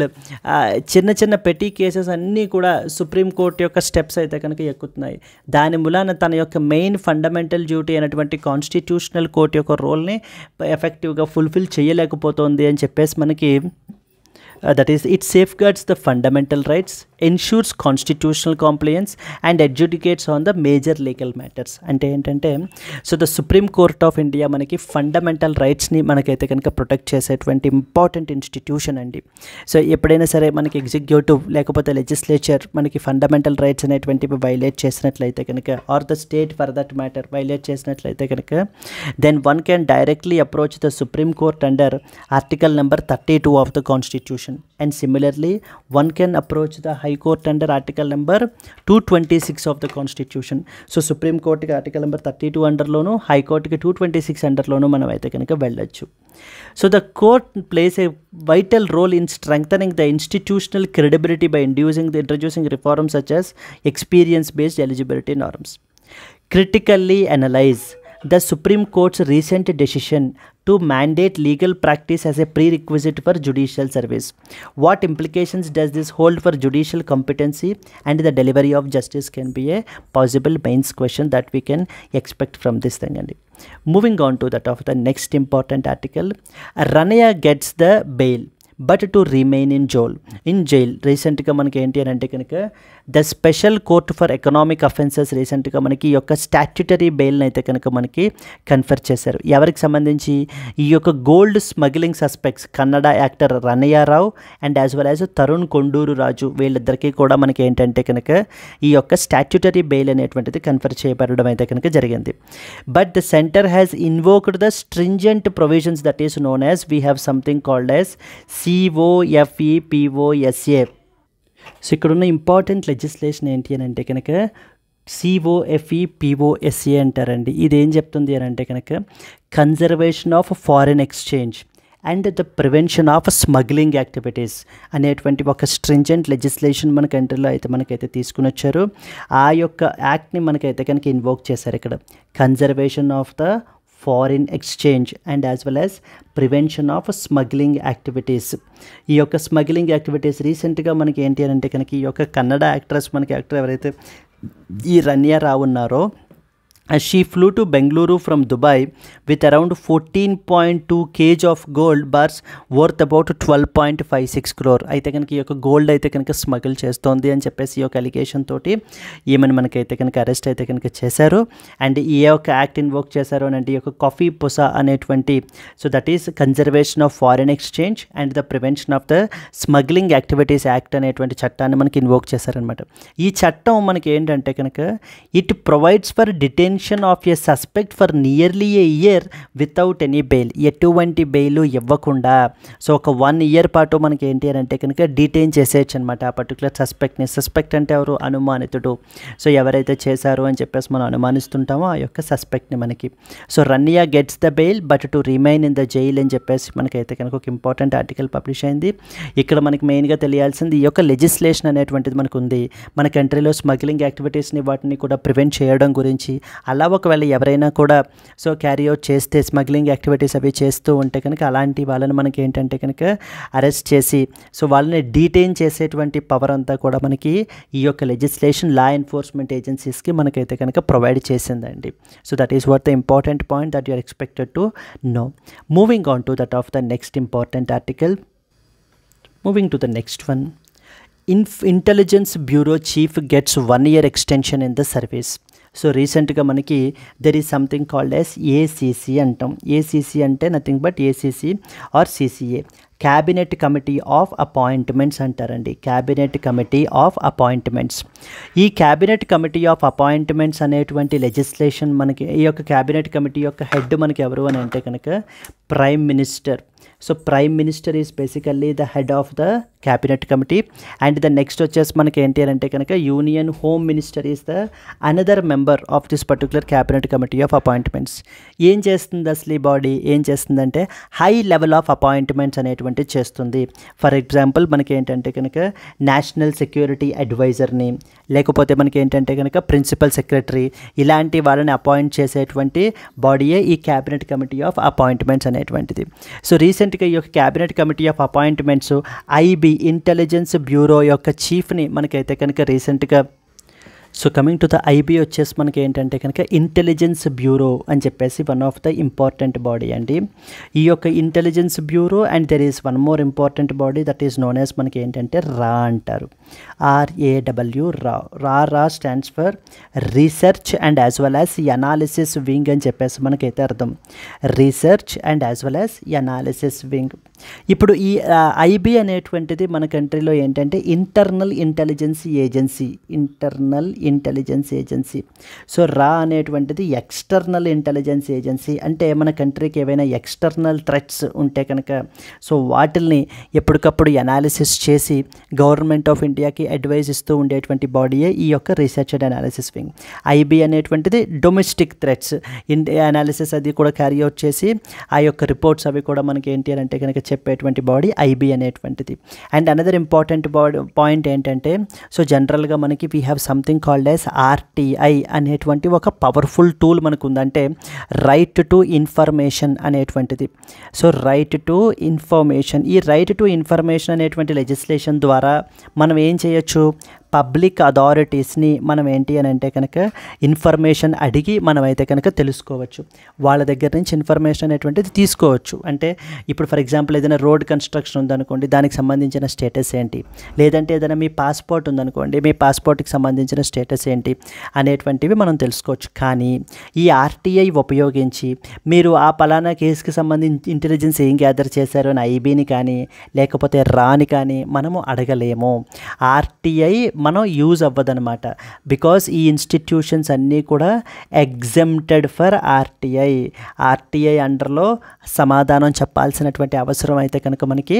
చిన్న చిన్న పెటీ కేసెస్ అన్నీ కూడా సుప్రీంకోర్టు యొక్క స్టెప్స్ అయితే కనుక ఎక్కుతున్నాయి. దాని మూలాన తన యొక్క మెయిన్ ఫండమెంటల్ డ్యూటీ అయినటువంటి కాన్స్టిట్యూషనల్ కోర్ట్ యొక్క రోల్ని ఎఫెక్టివ్గా ఫుల్ఫిల్ చేయలేకపోతుంది అని చెప్పేసి మనకి that is, it safeguards the fundamental rights, ensures constitutional compliance and adjudicates on the major legal matters. అంటే ఏంటంటే so the supreme court of India మనకి ఫండమెంటల్ రైట్స్ని మనకైతే కనుక ప్రొటెక్ట్ చేసేటువంటి ఇంపార్టెంట్ ఇన్స్టిట్యూషన్ అండి. సో ఎప్పుడైనా సరే మనకి ఎగ్జిక్యూటివ్ లేకపోతే లెజిస్లేచర్ మనకి ఫండమెంటల్ రైట్స్ అనేటువంటివి వైలేట్ చేసినట్లయితే కనుక, or the state for that matter violate చేసినట్లయితే కనుక, then one can directly approach the supreme court under article number 32 of the constitution. And similarly, one can approach the High Court under Article number 226 of the Constitution. So Supreme Court ki Article number 32 under lono, High Court ki 226 under lono మనం అయితే కనుక వెళ్ళొచ్చు. So the court plays a vital role in strengthening the institutional credibility by introducing reforms such as experience-based eligibility norms. Critically analyze the Supreme Court's recent decision to mandate legal practice as a prerequisite for judicial service. What implications does this hold for judicial competency and the delivery of justice can be a possible mains question that we can expect from this thing. And moving on to that of the next important article, Ranaya gets the bail but to remain in jail. రీసెంట్గా మనకి ఏంటి అని అంటే కనుక the special court for economic offences రీసెంట్గా మనకి ఈ యొక్క స్టాట్యుటరీ బెయిల్ని అయితే కనుక మనకి కన్ఫర్ చేశారు. ఎవరికి సంబంధించి? ఈ యొక్క gold smuggling suspects Kannada actor Ranya Rao and as well as Tarun Konduru Raju, వీళ్ళిద్దరికీ కూడా మనకి ఏంటంటే కనుక ఈ యొక్క స్టాట్యుటరీ బెయిల్ అనేటువంటిది కన్ఫర్ చేయబడడం అయితే కనుక జరిగింది. But the centre has invoked the stringent provisions that is known as we have something called as COFEPOSA. So ఇక్కడున్న ఇంపార్టెంట్ లెజిస్లేషన్ ఏంటి అని అంటే కనుక COFEPOSA అంటారండి. ఇది ఏం చెప్తుంది అని అంటే కనుక conservation of foreign exchange and the prevention of smuggling activities అనేటువంటి ఒక స్ట్రింజెంట్ లెజిస్లేషన్ మన కంట్రీలో అయితే మనకైతే తీసుకుని వచ్చారు. ఆ యొక్క యాక్ట్ని మనకైతే కనుక ఇన్వోక్ చేశారు ఇక్కడ. Conservation of the foreign exchange and as well as prevention of smuggling activities. ఈ యొక్క స్మగ్లింగ్ యాక్టివిటీస్ రీసెంట్గా మనకి ఏంటి అని అంటే కనుక ఈ యొక్క కన్నడ యాక్టర్ ఎవరైతే ఈ రన్య రావు ఉన్నారో, she flew to Bengaluru from Dubai with around 14.2 kg of gold bars worth about 12.56 crore. అయితే కనుక ఈ యొక్క గోల్డ్ అయితే కనుక స్మగిల్ చేస్తోంది అని చెప్పేసి ఈ యొక్క అలిగేషన్ తోటి ఈమెను మనకైతే కనుక అరెస్ట్ అయితే కనుక చేశారు. అండ్ ఈ యొక్క యాక్ట్ ఇన్వోక్ చేశారు అని అంటే ఈ యొక్క COFEPOSA అనేటువంటి, so that is conservation of foreign exchange and the prevention of the smuggling activities act అనేటువంటి చట్టాన్ని మనకి ఇన్వోక్ చేశారనమాట. ఈ చట్టం మనకి ఏంటంటే కనుక it provides for detain of a suspect for nearly A year without any bail. ఎటువంటి బెయిల్ ఇవ్వకుండా సో ఒక 1 year పాటు మనకి ఏంటి అని అంటే కనుక డిటైన్ చేసేయచ్చు అనమాట ఆ పర్టికులర్ సస్పెక్ట్ని. సస్పెక్ట్ అంటే ఎవరు? అనుమానితుడు. సో ఎవరైతే చేశారు అని చెప్పేసి మనం అనుమానిస్తుంటామో ఆ యొక్క సస్పెక్ట్ని మనకి. So Ranya gets the bail but to remain in the jail అని చెప్పేసి మనకైతే కనుక ఒక ఇంపార్టెంట్ ఆర్టికల్ పబ్లిష్ అయింది. ఇక్కడ మనకి మెయిన్గా తెలియాల్సింది ఈ యొక్క లెజిస్లేషన్ అనేటువంటిది మనకు ఉంది. మన కంట్రీలో స్మగ్లింగ్ యాక్టివిటీస్ని వాటిని కూడా ప్రివెంట్ చేయడం గురించి, అలా ఒకవేళ ఎవరైనా కూడా సో క్యారీ అవుట్ చేస్తే స్మగ్లింగ్ యాక్టివిటీస్ అవి చేస్తూ ఉంటే కనుక అలాంటి వాళ్ళని మనకి ఏంటంటే కనుక అరెస్ట్ చేసి సో వాళ్ళని డీటైన్ చేసేటువంటి పవర్ అంతా కూడా మనకి ఈ యొక్క లెజిస్లేషన్ లా ఎన్ఫోర్స్మెంట్ ఏజెన్సీస్కి మనకైతే కనుక ప్రొవైడ్ చేసిందండి. So that is what the important point that you are expected to know. Moving on to that of the next important article. Moving to the next one, intelligence bureau chief gets 1 year extension in the service. So రీసెంట్గా మనకి there is something called as ACC అంటాం. ACC అంటే nothing but ACC or CCA, cabinet committee of appointments అంటారండి. Cabinet committee of appointments. ఈ cabinet committee of appointments అనేటువంటి legislation మనకి, ఈ యొక్క క్యాబినెట్ కమిటీ యొక్క హెడ్ మనకి ఎవరు అని అంటే కనుక prime minister. So prime minister is basically the head of the cabinet committee. And the next వచ్చేసి మనకి ఏంటి అని అంటే కనుక union home minister is the another member of this particular cabinet committee of appointments. ఏం చేస్తుంది అసలు ఈ బాడీ? ఏం చేస్తుందంటే హై లెవెల్ ఆఫ్ అపాయింట్మెంట్స్ అనేటువంటిది చేస్తుంది. ఫర్ ఎగ్జాంపుల్ మనకి ఏంటంటే కనుక నేషనల్ సెక్యూరిటీ అడ్వైజర్ని, లేకపోతే మనకి ఏంటంటే కనుక ప్రిన్సిపల్ సెక్రటరీ, ఇలాంటి వాళ్ళని అపాయింట్ చేసేటువంటి బాడీయే ఈ క్యాబినెట్ కమిటీ ఆఫ్ అపాయింట్మెంట్స్ అనేటువంటిది. సో రీసెంట్గా ఈ యొక్క cabinet committee of appointments IB intelligence bureau యొక్క చీఫ్ని మనకైతే కనుక రీసెంట్గా, so coming to the IB వచ్చేసి మనకి ఏంటంటే కనుక ఇంటెలిజెన్స్ బ్యూరో అని చెప్పేసి one of the important body అండి. ఈ యొక్క intelligence bureau and there is one more important body that is known as మనకి ఏంటంటే రా అంటారు. RAW రా stands for research and as well as analysis wing అని చెప్పేసి మనకైతే అర్థం. Research and as well as analysis wing. ఇప్పుడు ఈ ఐబీ అనేటువంటిది మన కంట్రీలో ఏంటంటే ఇంటర్నల్ ఇంటెలిజెన్స్ ఏజెన్సీ. సో రా అనేటువంటిది ఎక్స్టర్నల్ ఇంటెలిజెన్స్ ఏజెన్సీ. అంటే మన కంట్రీకి ఏవైనా ఎక్స్టర్నల్ థ్రెట్స్ ఉంటే కనుక సో వాటిల్ని ఎప్పటికప్పుడు ఎనాలిసిస్ చేసి గవర్నమెంట్ ఆఫ్ ఇండియాకి అడ్వైజ్ ఇస్తూ ఉండేటువంటి బాడీయే ఈ యొక్క research and analysis wing. IB అనేటువంటిది డొమెస్టిక్ థ్రెట్స్ అనాలిసిస్ అది కూడా క్యారీ అవుట్ చేసి ఆ యొక్క రిపోర్ట్స్ అవి కూడా మనకి ఏంటి అని అంటే కనుక చెప్పేటువంటి బాడీ ఐబీ అనేటువంటిది. అండ్ అనదర్ ఇంపార్టెంట్ పాయింట్ ఏంటంటే సో జనరల్గా మనకి we have something called as RTI అనేటువంటి ఒక పవర్ఫుల్ టూల్ మనకు ఉందంటే రైట్ టు ఇన్ఫర్మేషన్ అనేటువంటిది. సో రైట్ టు ఇన్ఫర్మేషన్, ఈ రైట్ టు ఇన్ఫర్మేషన్ అనేటువంటి లెజిస్లేషన్ ద్వారా మనం ఏం చేయొచ్చు, పబ్లిక్ అథారిటీస్ని మనం ఏంటి అని అంటే కనుక ఇన్ఫర్మేషన్ అడిగి మనమైతే కనుక తెలుసుకోవచ్చు, వాళ్ళ దగ్గర నుంచి ఇన్ఫర్మేషన్ అనేటువంటిది తీసుకోవచ్చు. అంటే ఇప్పుడు ఫర్ ఎగ్జాంపుల్ ఏదైనా రోడ్ కన్స్ట్రక్షన్ ఉందనుకోండి, దానికి సంబంధించిన స్టేటస్ ఏంటి, లేదంటే ఏదైనా మీ పాస్పోర్ట్ ఉందనుకోండి, మీ పాస్పోర్ట్కి సంబంధించిన స్టేటస్ ఏంటి అనేటువంటివి మనం తెలుసుకోవచ్చు. కానీ ఈ RTI ఉపయోగించి మీరు ఆ పలానా కేసుకి సంబంధించి ఇంటెలిజెన్స్ ఏం గ్యాదర్ చేశారు అని ఐబీని కానీ లేకపోతే రాని కానీ మనము అడగలేము. RTI మనం యూజ్ అవ్వదనమాట. బికాస్ ఈ ఇన్స్టిట్యూషన్స్ అన్నీ కూడా ఎగ్జెంప్టెడ్ ఫర్ RTI అండర్లో సమాధానం చెప్పాల్సినటువంటి అవసరం అయితే కనుక మనకి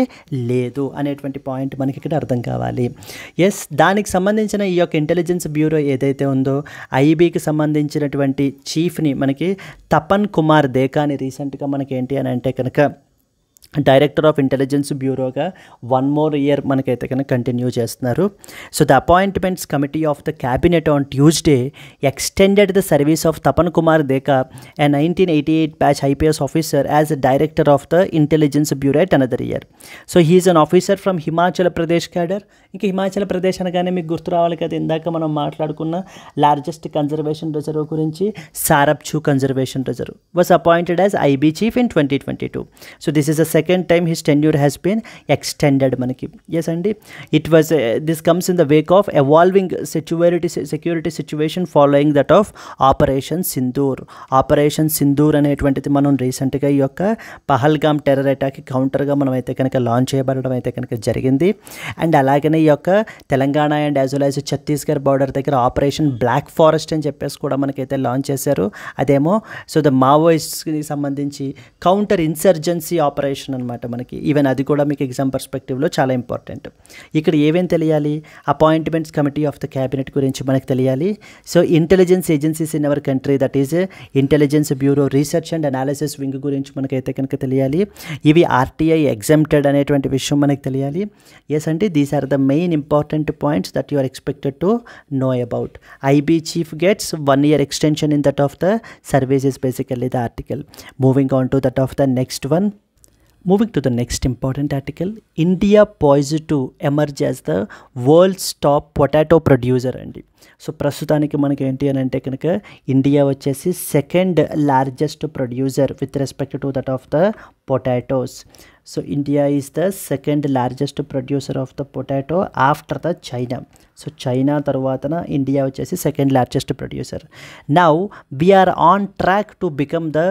లేదు అనేటువంటి పాయింట్ మనకి ఇక్కడ అర్థం కావాలి. ఎస్, దానికి సంబంధించిన ఈ యొక్క ఇంటెలిజెన్స్ బ్యూరో ఏదైతే ఉందో ఐబీకి సంబంధించినటువంటి చీఫ్ని మనకి తపన్ కుమార్ దేకాని రీసెంట్గా మనకి ఏంటి అని అంటే కనుక డైరెక్టర్ ఆఫ్ ఇంటెలిజెన్స్ బ్యూరోగా 1 more year మనకైతే కనుక కంటిన్యూ చేస్తున్నారు. So the appointments committee of the cabinet on Tuesday extended the service of Tapan Kumar Deka, a 1988 batch IPS officer, as a director of the intelligence bureau at another year. So he is an officer from Himachal Pradesh cadre. ఇంకా హిమాచల్ ప్రదేశ్ అనగానే మీకు గుర్తు రావాలి కదా, ఇందాక మనం మాట్లాడుకున్న largest conservation reserve గురించి, Sarapchu conservation reserve was appointed as IB chief in 2022. So this is the second time his tenure has been extended మనకి. ఎస్ అండి, it was this comes in the wake of evolving security situation following that of operation Sindoor అనేటువంటిది మనం రీసెంట్గా ఈ యొక్క Pahalgam terror అటాక్కి కౌంటర్గా మనం అయితే కనుక లాంచ్ చేయబడడం అయితే కనుక జరిగింది. అండ్ అలాగనే ఈ యొక్క Telangana and as well as Chhattisgarh border దగ్గర ఆపరేషన్ బ్లాక్ ఫారెస్ట్ అని చెప్పేసి కూడా మనకైతే లాంచ్ చేశారు. అదేమో సో ద మావోయిస్ట్కి సంబంధించి కౌంటర్ ఇన్సర్జెన్సీ ఆపరేషన్ అనమాట మనకి. ఈవెన్ అది కూడా మీకు ఎగ్జామ్ పర్స్పెక్టివ్లో చాలా ఇంపార్టెంట్. ఇక్కడ ఏమేమి తెలియాలి, appointments committee of the cabinet గురించి మనకు తెలియాలి. So intelligence agencies in our country, that is intelligence bureau, research and analysis wing గురించి మనకైతే కనుక తెలియాలి. ఇవి RTI ఎగ్జెంప్టెడ్ అనేటువంటి విషయం మనకు తెలియాలి. ఎస్ అండి, these are the main important points that you are expected to know about. IB chief gets 1 year extension in that of the service is basically the article. Moving on to that of the next one. Moving to the next important article, India poised to emerge as the world's top potato producer అండి. So ప్రస్తుతానికి మనకి ఏంటి అని అంటే కనుక India వచ్చేసి second largest producer with respect to that of the potatoes. So India is the second largest producer of the potato after the China. So China తర్వాతన India వచ్చేసి second largest producer. Now we're on track to become the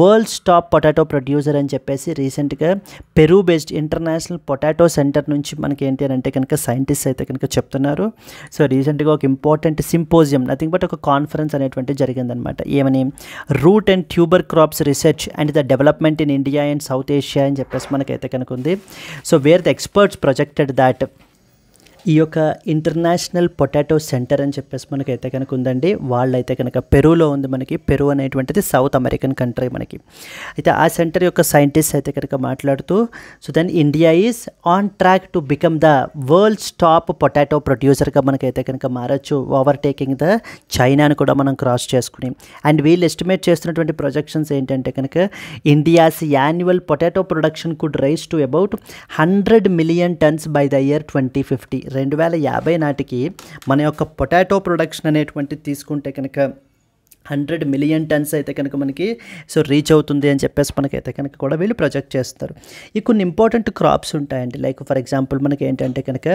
world's top potato producer అని చెప్పేసి రీసెంట్గా Peru based international potato center నుంచి మనకి ఏంటి అని అంటే కనుక సైంటిస్ట్ అయితే కనుక చెప్తున్నారు. సో రీసెంట్గా ఒక ఇంపార్టెంట్ సింపోజియం, నథింగ్ బట్ ఒక కాన్ఫరెన్స్ అనేటువంటి జరిగిందనమాట. ఏమని, root and tuber crops research and the development in India and South Asia అని చెప్పేసి మనకైతే కనుక ఉంది. So where the experts projected that ఈ యొక్క ఇంటర్నేషనల్ పొటాటో సెంటర్ అని చెప్పేసి మనకైతే కనుక ఉందండి. వాళ్ళైతే కనుక పెరూలో ఉంది. మనకి పెరూ అనేటువంటిది సౌత్ అమెరికన్ కంట్రీ మనకి. అయితే ఆ సెంటర్ యొక్క సైంటిస్ట్ అయితే కనుక మాట్లాడుతూ, so then India is on track to become the world's top potato ప్రొడ్యూసర్గా మనకైతే కనుక మారచ్చు, ఓవర్టేకింగ్ ద చైనాను కూడా మనం క్రాస్ చేసుకుని. అండ్ వీళ్ళు ఎస్టిమేట్ చేస్తున్నటువంటి ప్రొజెక్షన్స్ ఏంటంటే కనుక India's annual potato production could rise to about 100 million tons by the year 2050. 2050 నాటికి మన యొక్క పొటాటో ప్రొడక్షన్ అనేటువంటిది తీసుకుంటే కనుక 100 million tons అయితే కనుక మనకి సో రీచ్ అవుతుంది అని చెప్పేసి మనకైతే కనుక కూడా వీళ్ళు ప్రొజెక్ట్ చేస్తారు. ఈ కొన్ని ఇంపార్టెంట్ క్రాప్స్ ఉంటాయండి. లైక్ ఫర్ ఎగ్జాంపుల్ మనకి ఏంటంటే కనుక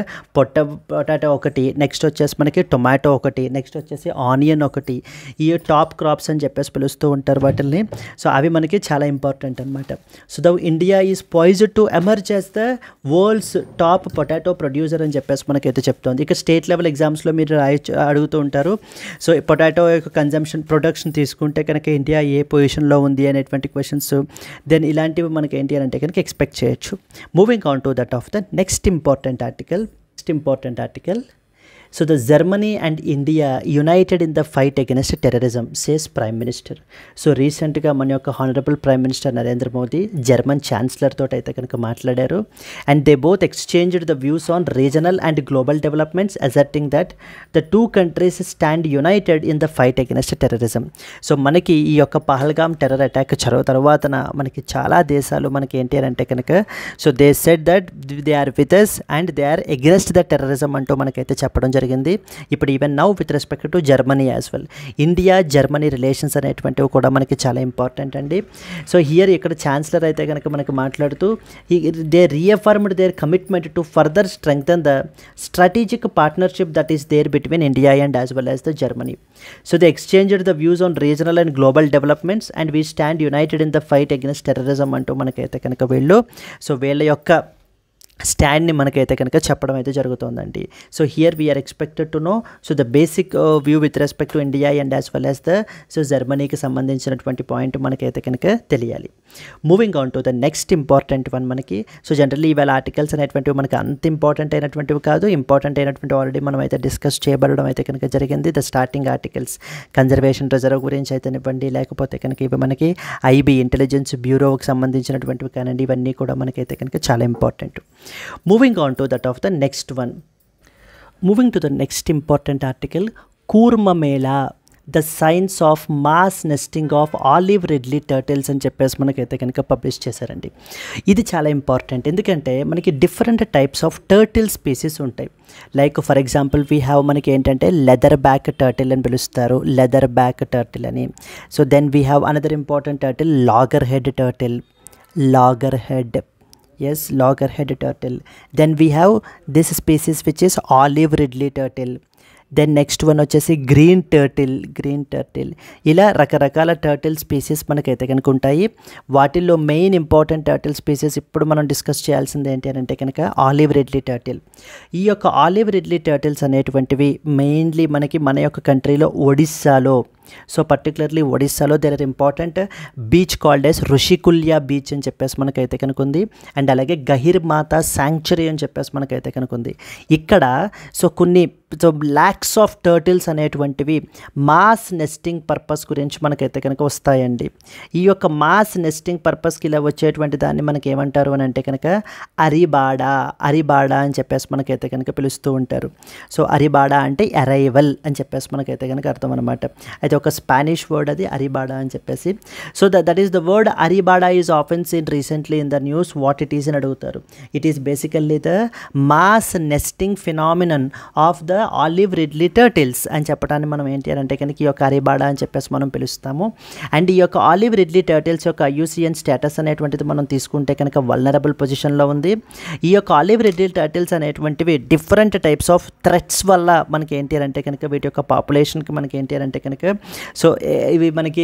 పొటాటో ఒకటి, నెక్స్ట్ వచ్చేసి మనకి టొమాటో ఒకటి, నెక్స్ట్ వచ్చేసి ఆనియన్ ఒకటి. ఈ టాప్ క్రాప్స్ అని చెప్పేసి పిలుస్తూ ఉంటారు వాటిల్ని. సో అవి మనకి చాలా ఇంపార్టెంట్ అనమాట. So the India is poised to emerge as the world's top potato producer అని చెప్పేసి మనకైతే చెప్తోంది. ఇక స్టేట్ లెవెల్ ఎగ్జామ్స్లో మీరు అడుగుతూ ఉంటారు. సో పొటాటో యొక్క కన్జంప్షన్ ప్రొడక్షన్ తీసుకుంటే కనుక ఇండియా ఏ పొజిషన్లో ఉంది అనేటువంటి క్వశ్చన్స్ దెన్ ఇలాంటివి మనకి ఏంటి అని అంటే కనుక ఎక్స్పెక్ట్ చేయొచ్చు. Moving on to that of the next important article. So the Germany and India united in the fight against terrorism, says Prime Minister. So recentగా మన యొక్క honourable prime minister Narendra Modi German chancellor తోటి అయితే కనుక మాట్లాడారు. And they both exchanged the views on regional and global developments, asserting that the two countries stand united in the fight against terrorism. So మనకి ఈ యొక్క Pahalgam terror attack తర్వాతన మనకి చాలా దేశాలు మనకి ఏంటి అని అంటే కనుక so they said that they are with us and they are against the terrorism అంటూ మనకైతే చెప్పడం జరిగింది. ఇప్పుడు even now with respect to Germany as well. India Germany relations అనేటువంటివి కూడా మనకి చాలా ఇంపార్టెంట్ అండి. సో హియర్ ఇక్కడ ఛాన్సలర్ అయితే కనుక మనకి మాట్లాడుతూ they reaffirmed their commitment to further strengthen the strategic partnership that is there between India and as well as the Germany. So they exchanged the views on regional and global developments and we stand united in the fight against terrorism అంటూ మనకైతే కనుక వీళ్ళ యొక్క స్టాండ్ని మనకైతే కనుక చెప్పడం అయితే జరుగుతుందండి. So here we are expected to know so the basic view with respect to India and as well as the so జర్మనీకి సంబంధించినటువంటి పాయింట్ మనకైతే కనుక తెలియాలి. Moving on to the next important one మనకి. సో జనరల్లీ ఇవాళ ఆర్టికల్స్ అనేటువంటివి మనకి అంత ఇంపార్టెంట్ అయినటువంటివి కాదు, ఇంపార్టెంట్ అయినటువంటి ఆల్రెడీ మనం అయితే డిస్కస్ చేయబడడం అయితే కనుక జరిగింది. The starting articles conservation reserve గురించి అయితేనివ్వండి, లేకపోతే కనుక ఇవి మనకి ఐబీ ఇంటెలిజెన్స్ బ్యూరోకి సంబంధించినటువంటివి కానండి, ఇవన్నీ కూడా మనకైతే కనుక చాలా important. Moving on to that of the next one. Moving to the next important article, Kurma Mela, the science of mass nesting of olive ridley turtles అని చెప్పేసి మనకైతే కనుక పబ్లిష్ చేశారండి. ఇది చాలా ఇంపార్టెంట్, ఎందుకంటే మనకి different types of turtle species ఉంటాయి. Like for example we have మనకి ఏంటంటే లెదర్ బ్యాక్ టర్టిల్ అని పిలుస్తారు, లెదర్ బ్యాక్ టర్టిల్ అని. So then we have another important turtle loggerhead turtle, loggerhead. Yes, loggerhead turtle. Then we have this species which is olive ridley turtle. Then next one వచ్చేసి green turtle. ఇలా రకరకాల turtle species మనకైతే కనుక ఉంటాయి. వాటిల్లో main important turtle species ఇప్పుడు మనం discuss చేయాల్సింది ఏంటి అని అంటే కనుక ఆలివ్ రిడ్లీ టర్టిల్. ఈ యొక్క ఆలివ్ రిడ్లీ టర్టిల్స్ అనేటువంటివి మెయిన్లీ మనకి మన యొక్క కంట్రీలో ఒడిస్సాలో, సో పర్టికులర్లీ ఒడిస్సాలో there are important beach called as Rushikulya beach అని చెప్పేసి మనకైతే కనుక ఉంది. అండ్ అలాగే గహిర్ మాతా శాంక్చురీ అని చెప్పేసి మనకైతే కనుక ఉంది. ఇక్కడ సో కొన్ని ల్యాక్స్ ఆఫ్ టర్టిల్స్ అనేటువంటివి మాస్ నెస్టింగ్ పర్పస్ గురించి మనకైతే కనుక వస్తాయండి. ఈ యొక్క మాస్ నెస్టింగ్ పర్పస్కి ఇలా వచ్చేటువంటి దాన్ని మనకి ఏమంటారు అని అంటే కనుక అరిబాడా అని చెప్పేసి మనకైతే కనుక పిలుస్తూ ఉంటారు. సో అరిబాడా అంటే అరైవల్ అని చెప్పేసి మనకైతే కనుక అర్థం అనమాట. అయితే అది ఒక స్పానిష్ వర్డ్, అది అరిబాడా అని చెప్పేసి. So that is the word arribada is often seen recently in the news. What it is అని అడుగుతారు. It is basically the mass nesting phenomenon of the olive ridley turtles అని చెప్పడానికి మనం ఏంటి అంటే కనుక ఈ యొక్క అరిబాడా అని చెప్పేసి మనం పిలుస్తాము. అండ్ ఈ యొక్క ఆలివ్ రిడ్లీ టర్టిల్స్ యొక్క IUCN స్టేటస్ అనేటువంటిది మనం తీసుకుంటే కనుక వల్నరబుల్ పొజిషన్లో ఉంది. ఈ యొక్క ఆలివ్ రిడ్లీ టర్టిల్స్ అనేటువంటివి డిఫరెంట్ టైప్స్ ఆఫ్ థ్రెట్స్ వల్ల మనకి ఏంటి అంటే కనుక వీటి యొక్క పాపులేషన్కి మనకి ఏంటి అంటే కనుక సో ఇవి మనకి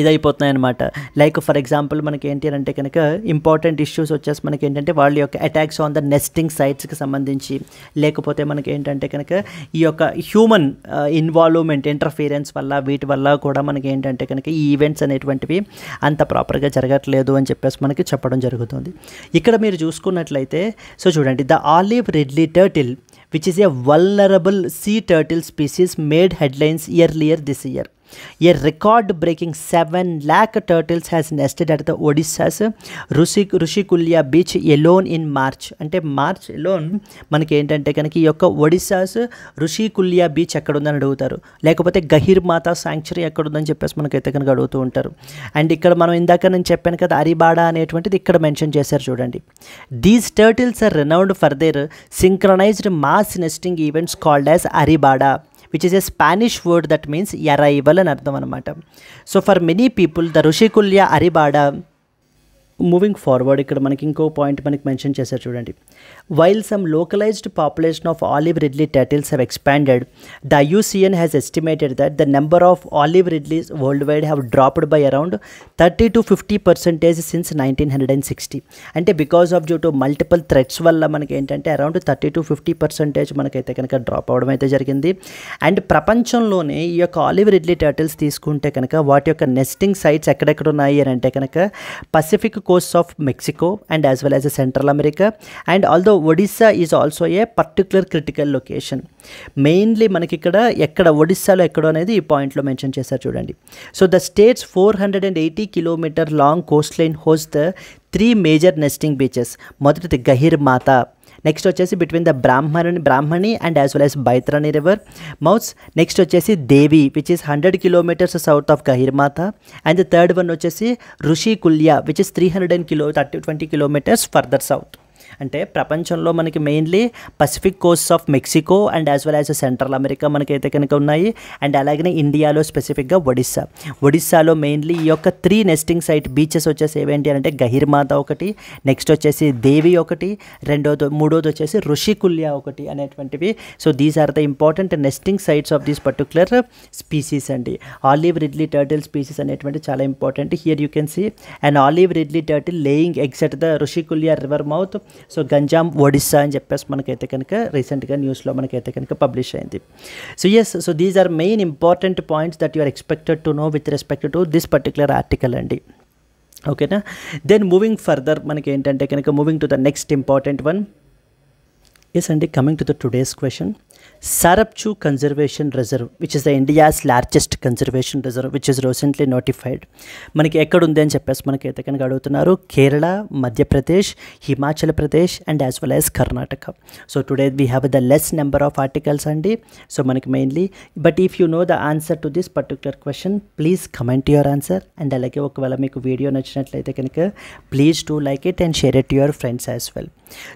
ఇదైపోతున్నాయి అనమాట. లైక్ ఫర్ ఎగ్జాంపుల్ మనకి ఏంటి అంటే కనుక ఇంపార్టెంట్ ఇష్యూస్ వచ్చేసి మనకి ఏంటంటే వాళ్ళ యొక్క అటాక్స్ ఆన్ ద నెస్టింగ్ సైట్స్కి సంబంధించి, లేకపోతే మనకి ఏంటంటే కనుక ఈ యొక్క హ్యూమన్ ఇన్వాల్వ్మెంట్ ఇంటర్ఫీరెన్స్ వల్ల వీటి వల్ల కూడా మనకి ఏంటంటే కనుక ఈ ఈవెంట్స్ అనేటువంటివి అంత ప్రాపర్గా జరగట్లేదు అని చెప్పేసి మనకి చెప్పడం జరుగుతుంది. ఇక్కడ మీరు చూసుకున్నట్లయితే సో చూడండి, the olive ridley turtle which is a vulnerable sea turtle species made headlines earlier this year. A record-breaking 7 lakh turtles has nested at the Odisha's Rushikulya beach alone in March. అంటే March alone మనకి ఏంటంటే కనుక ఈ యొక్క ఒడిశాస్ రుషికుల్యా beach ఎక్కడ ఉందని అడుగుతారు, లేకపోతే గహీర్ మాతా శాంక్చురీ ఎక్కడ ఉందని చెప్పేసి మనకైతే కనుక అడుగుతూ ఉంటారు. అండ్ ఇక్కడ మనం ఇందాక నేను చెప్పాను కదా అరిబాడా అనేటువంటిది ఇక్కడ మెన్షన్ చేశారు చూడండి. These turtles are renowned for their synchronized mass nesting events called as aribada, which is a Spanish word that means arrival అని అర్థం అనమాట. So for many people the Rushikulya arribada. Moving forward ఇక్కడ మనకి ఇంకో పాయింట్ మనకి mention చేశారు చూడండి. While some localized population of olive ridley turtles have expanded, the IUCN has estimated that the number of olive ridleys worldwide have dropped by around 30-50% since 1960. అంటే because of due to multiple threats వల్ల మనకి ఏంటంటే around 30-50% మనకైతే కనుక drop అవడం అయితే జరిగింది. And ప్రపంచంలోనే ఈ యొక్క ఆలివ్ రిడ్లీ టర్టిల్స్ తీసుకుంటే కనుక వాటి యొక్క నెస్టింగ్ సైట్స్ ఎక్కడెక్కడ ఉన్నాయి అని అంటే కనుక Pacific coast of Mexico and as well as Central America, and although Odisha is also a particular critical location. Mainly మనకి ఇక్కడ ఎక్కడ ఒడిస్సాలో ఎక్కడో అనేది ఈ పాయింట్లో మెన్షన్ చేశారు చూడండి. So the states 480 kilometre long coastline host the 3 major nesting beaches. మొదటిది గహీర్ మాతా, నెక్స్ట్ వచ్చేసి between the Brahmani and as well as Baitarani river mouths. Next వచ్చేసి Devi which is 100 kilometres south of Gahirmatha. And the third one వచ్చేసి Rushikulya which is 20 kilometres further south. అంటే ప్రపంచంలో మనకి mainly Pacific coast of Mexico and as well as central America మనకైతే కనుక ఉన్నాయి. And అలాగనే ఇండియాలో స్పెసిఫిక్గా ఒడిస్సాలో మెయిన్లీ ఈ యొక్క 3 నెస్టింగ్ సైట్ బీచెస్ వచ్చేసి ఏవేంటి అంటే గహీర్మాతా ఒకటి, నెక్స్ట్ వచ్చేసి దేవి ఒకటి, మూడోది వచ్చేసి రుషికుల్యా ఒకటి అనేటువంటివి. So these are the important nesting sites of these particular species అండి. ఆలివ్ రిడ్లీ టర్టిల్ స్పీసీస్ అనేటువంటి చాలా important. Here you can see and olive ridley turtle laying eggs at the Rushikulya river mouth. So Ganjam Odisha అని చెప్పేసి మనకైతే కనుక రీసెంట్గా న్యూస్లో మనకైతే కనుక పబ్లిష్ అయింది. So yes, so these are main important points that you are expected to know with respect to this particular article అండి. ఓకేనా. దెన్ మూవింగ్ ఫర్దర్ మనకి ఏంటంటే కనుక moving to the next important one. Yes అండి, coming to the today's question. Sarapchu Conservation Reserve, which is the India's largest conservation reserve, which is recently notified. మనకి ఎక్కడ ఉంది అని చెప్పేసి మనకైతే కనుక అడుగుతున్నారు. Kerala, Madhya Pradesh, Himachal Pradesh and as well as Karnataka. So today we have the less number of articles అండి. So మనకి mainly but if you know the answer to this particular question please comment your answer. And అలాగే ఒకవేళ మీకు వీడియో నచ్చినట్లయితే కనుక please to like it and share it to your friends as well.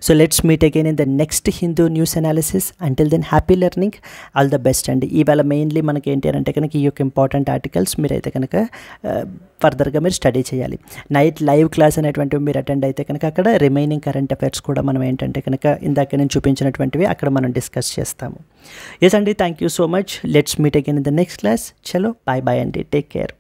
So let's meet again in the next Hindu news analysis. Until then, happy learning, all the best. And ఇవాళ mainly మనకి ఏంటి అంటే కనుక ఈ యొక్క important articles మీరైతే కనుక ఫర్దర్గా మీరు స్టడీ చేయాలి. నైట్ లైవ్ క్లాస్ అనేటువంటివి మీరు అటెండ్ అయితే కనుక అక్కడ రిమైనింగ్ కరెంట్ అఫైర్స్ కూడా మనం ఏంటంటే కనుక ఇందాక నేను చూపించినటువంటివి అక్కడ మనం డిస్కస్ చేస్తాము. ఎస్ అండి, thank you so much. Let's meet again in the next class. చలో బాయ్ బాయ్ అండి, టేక్ కేర్.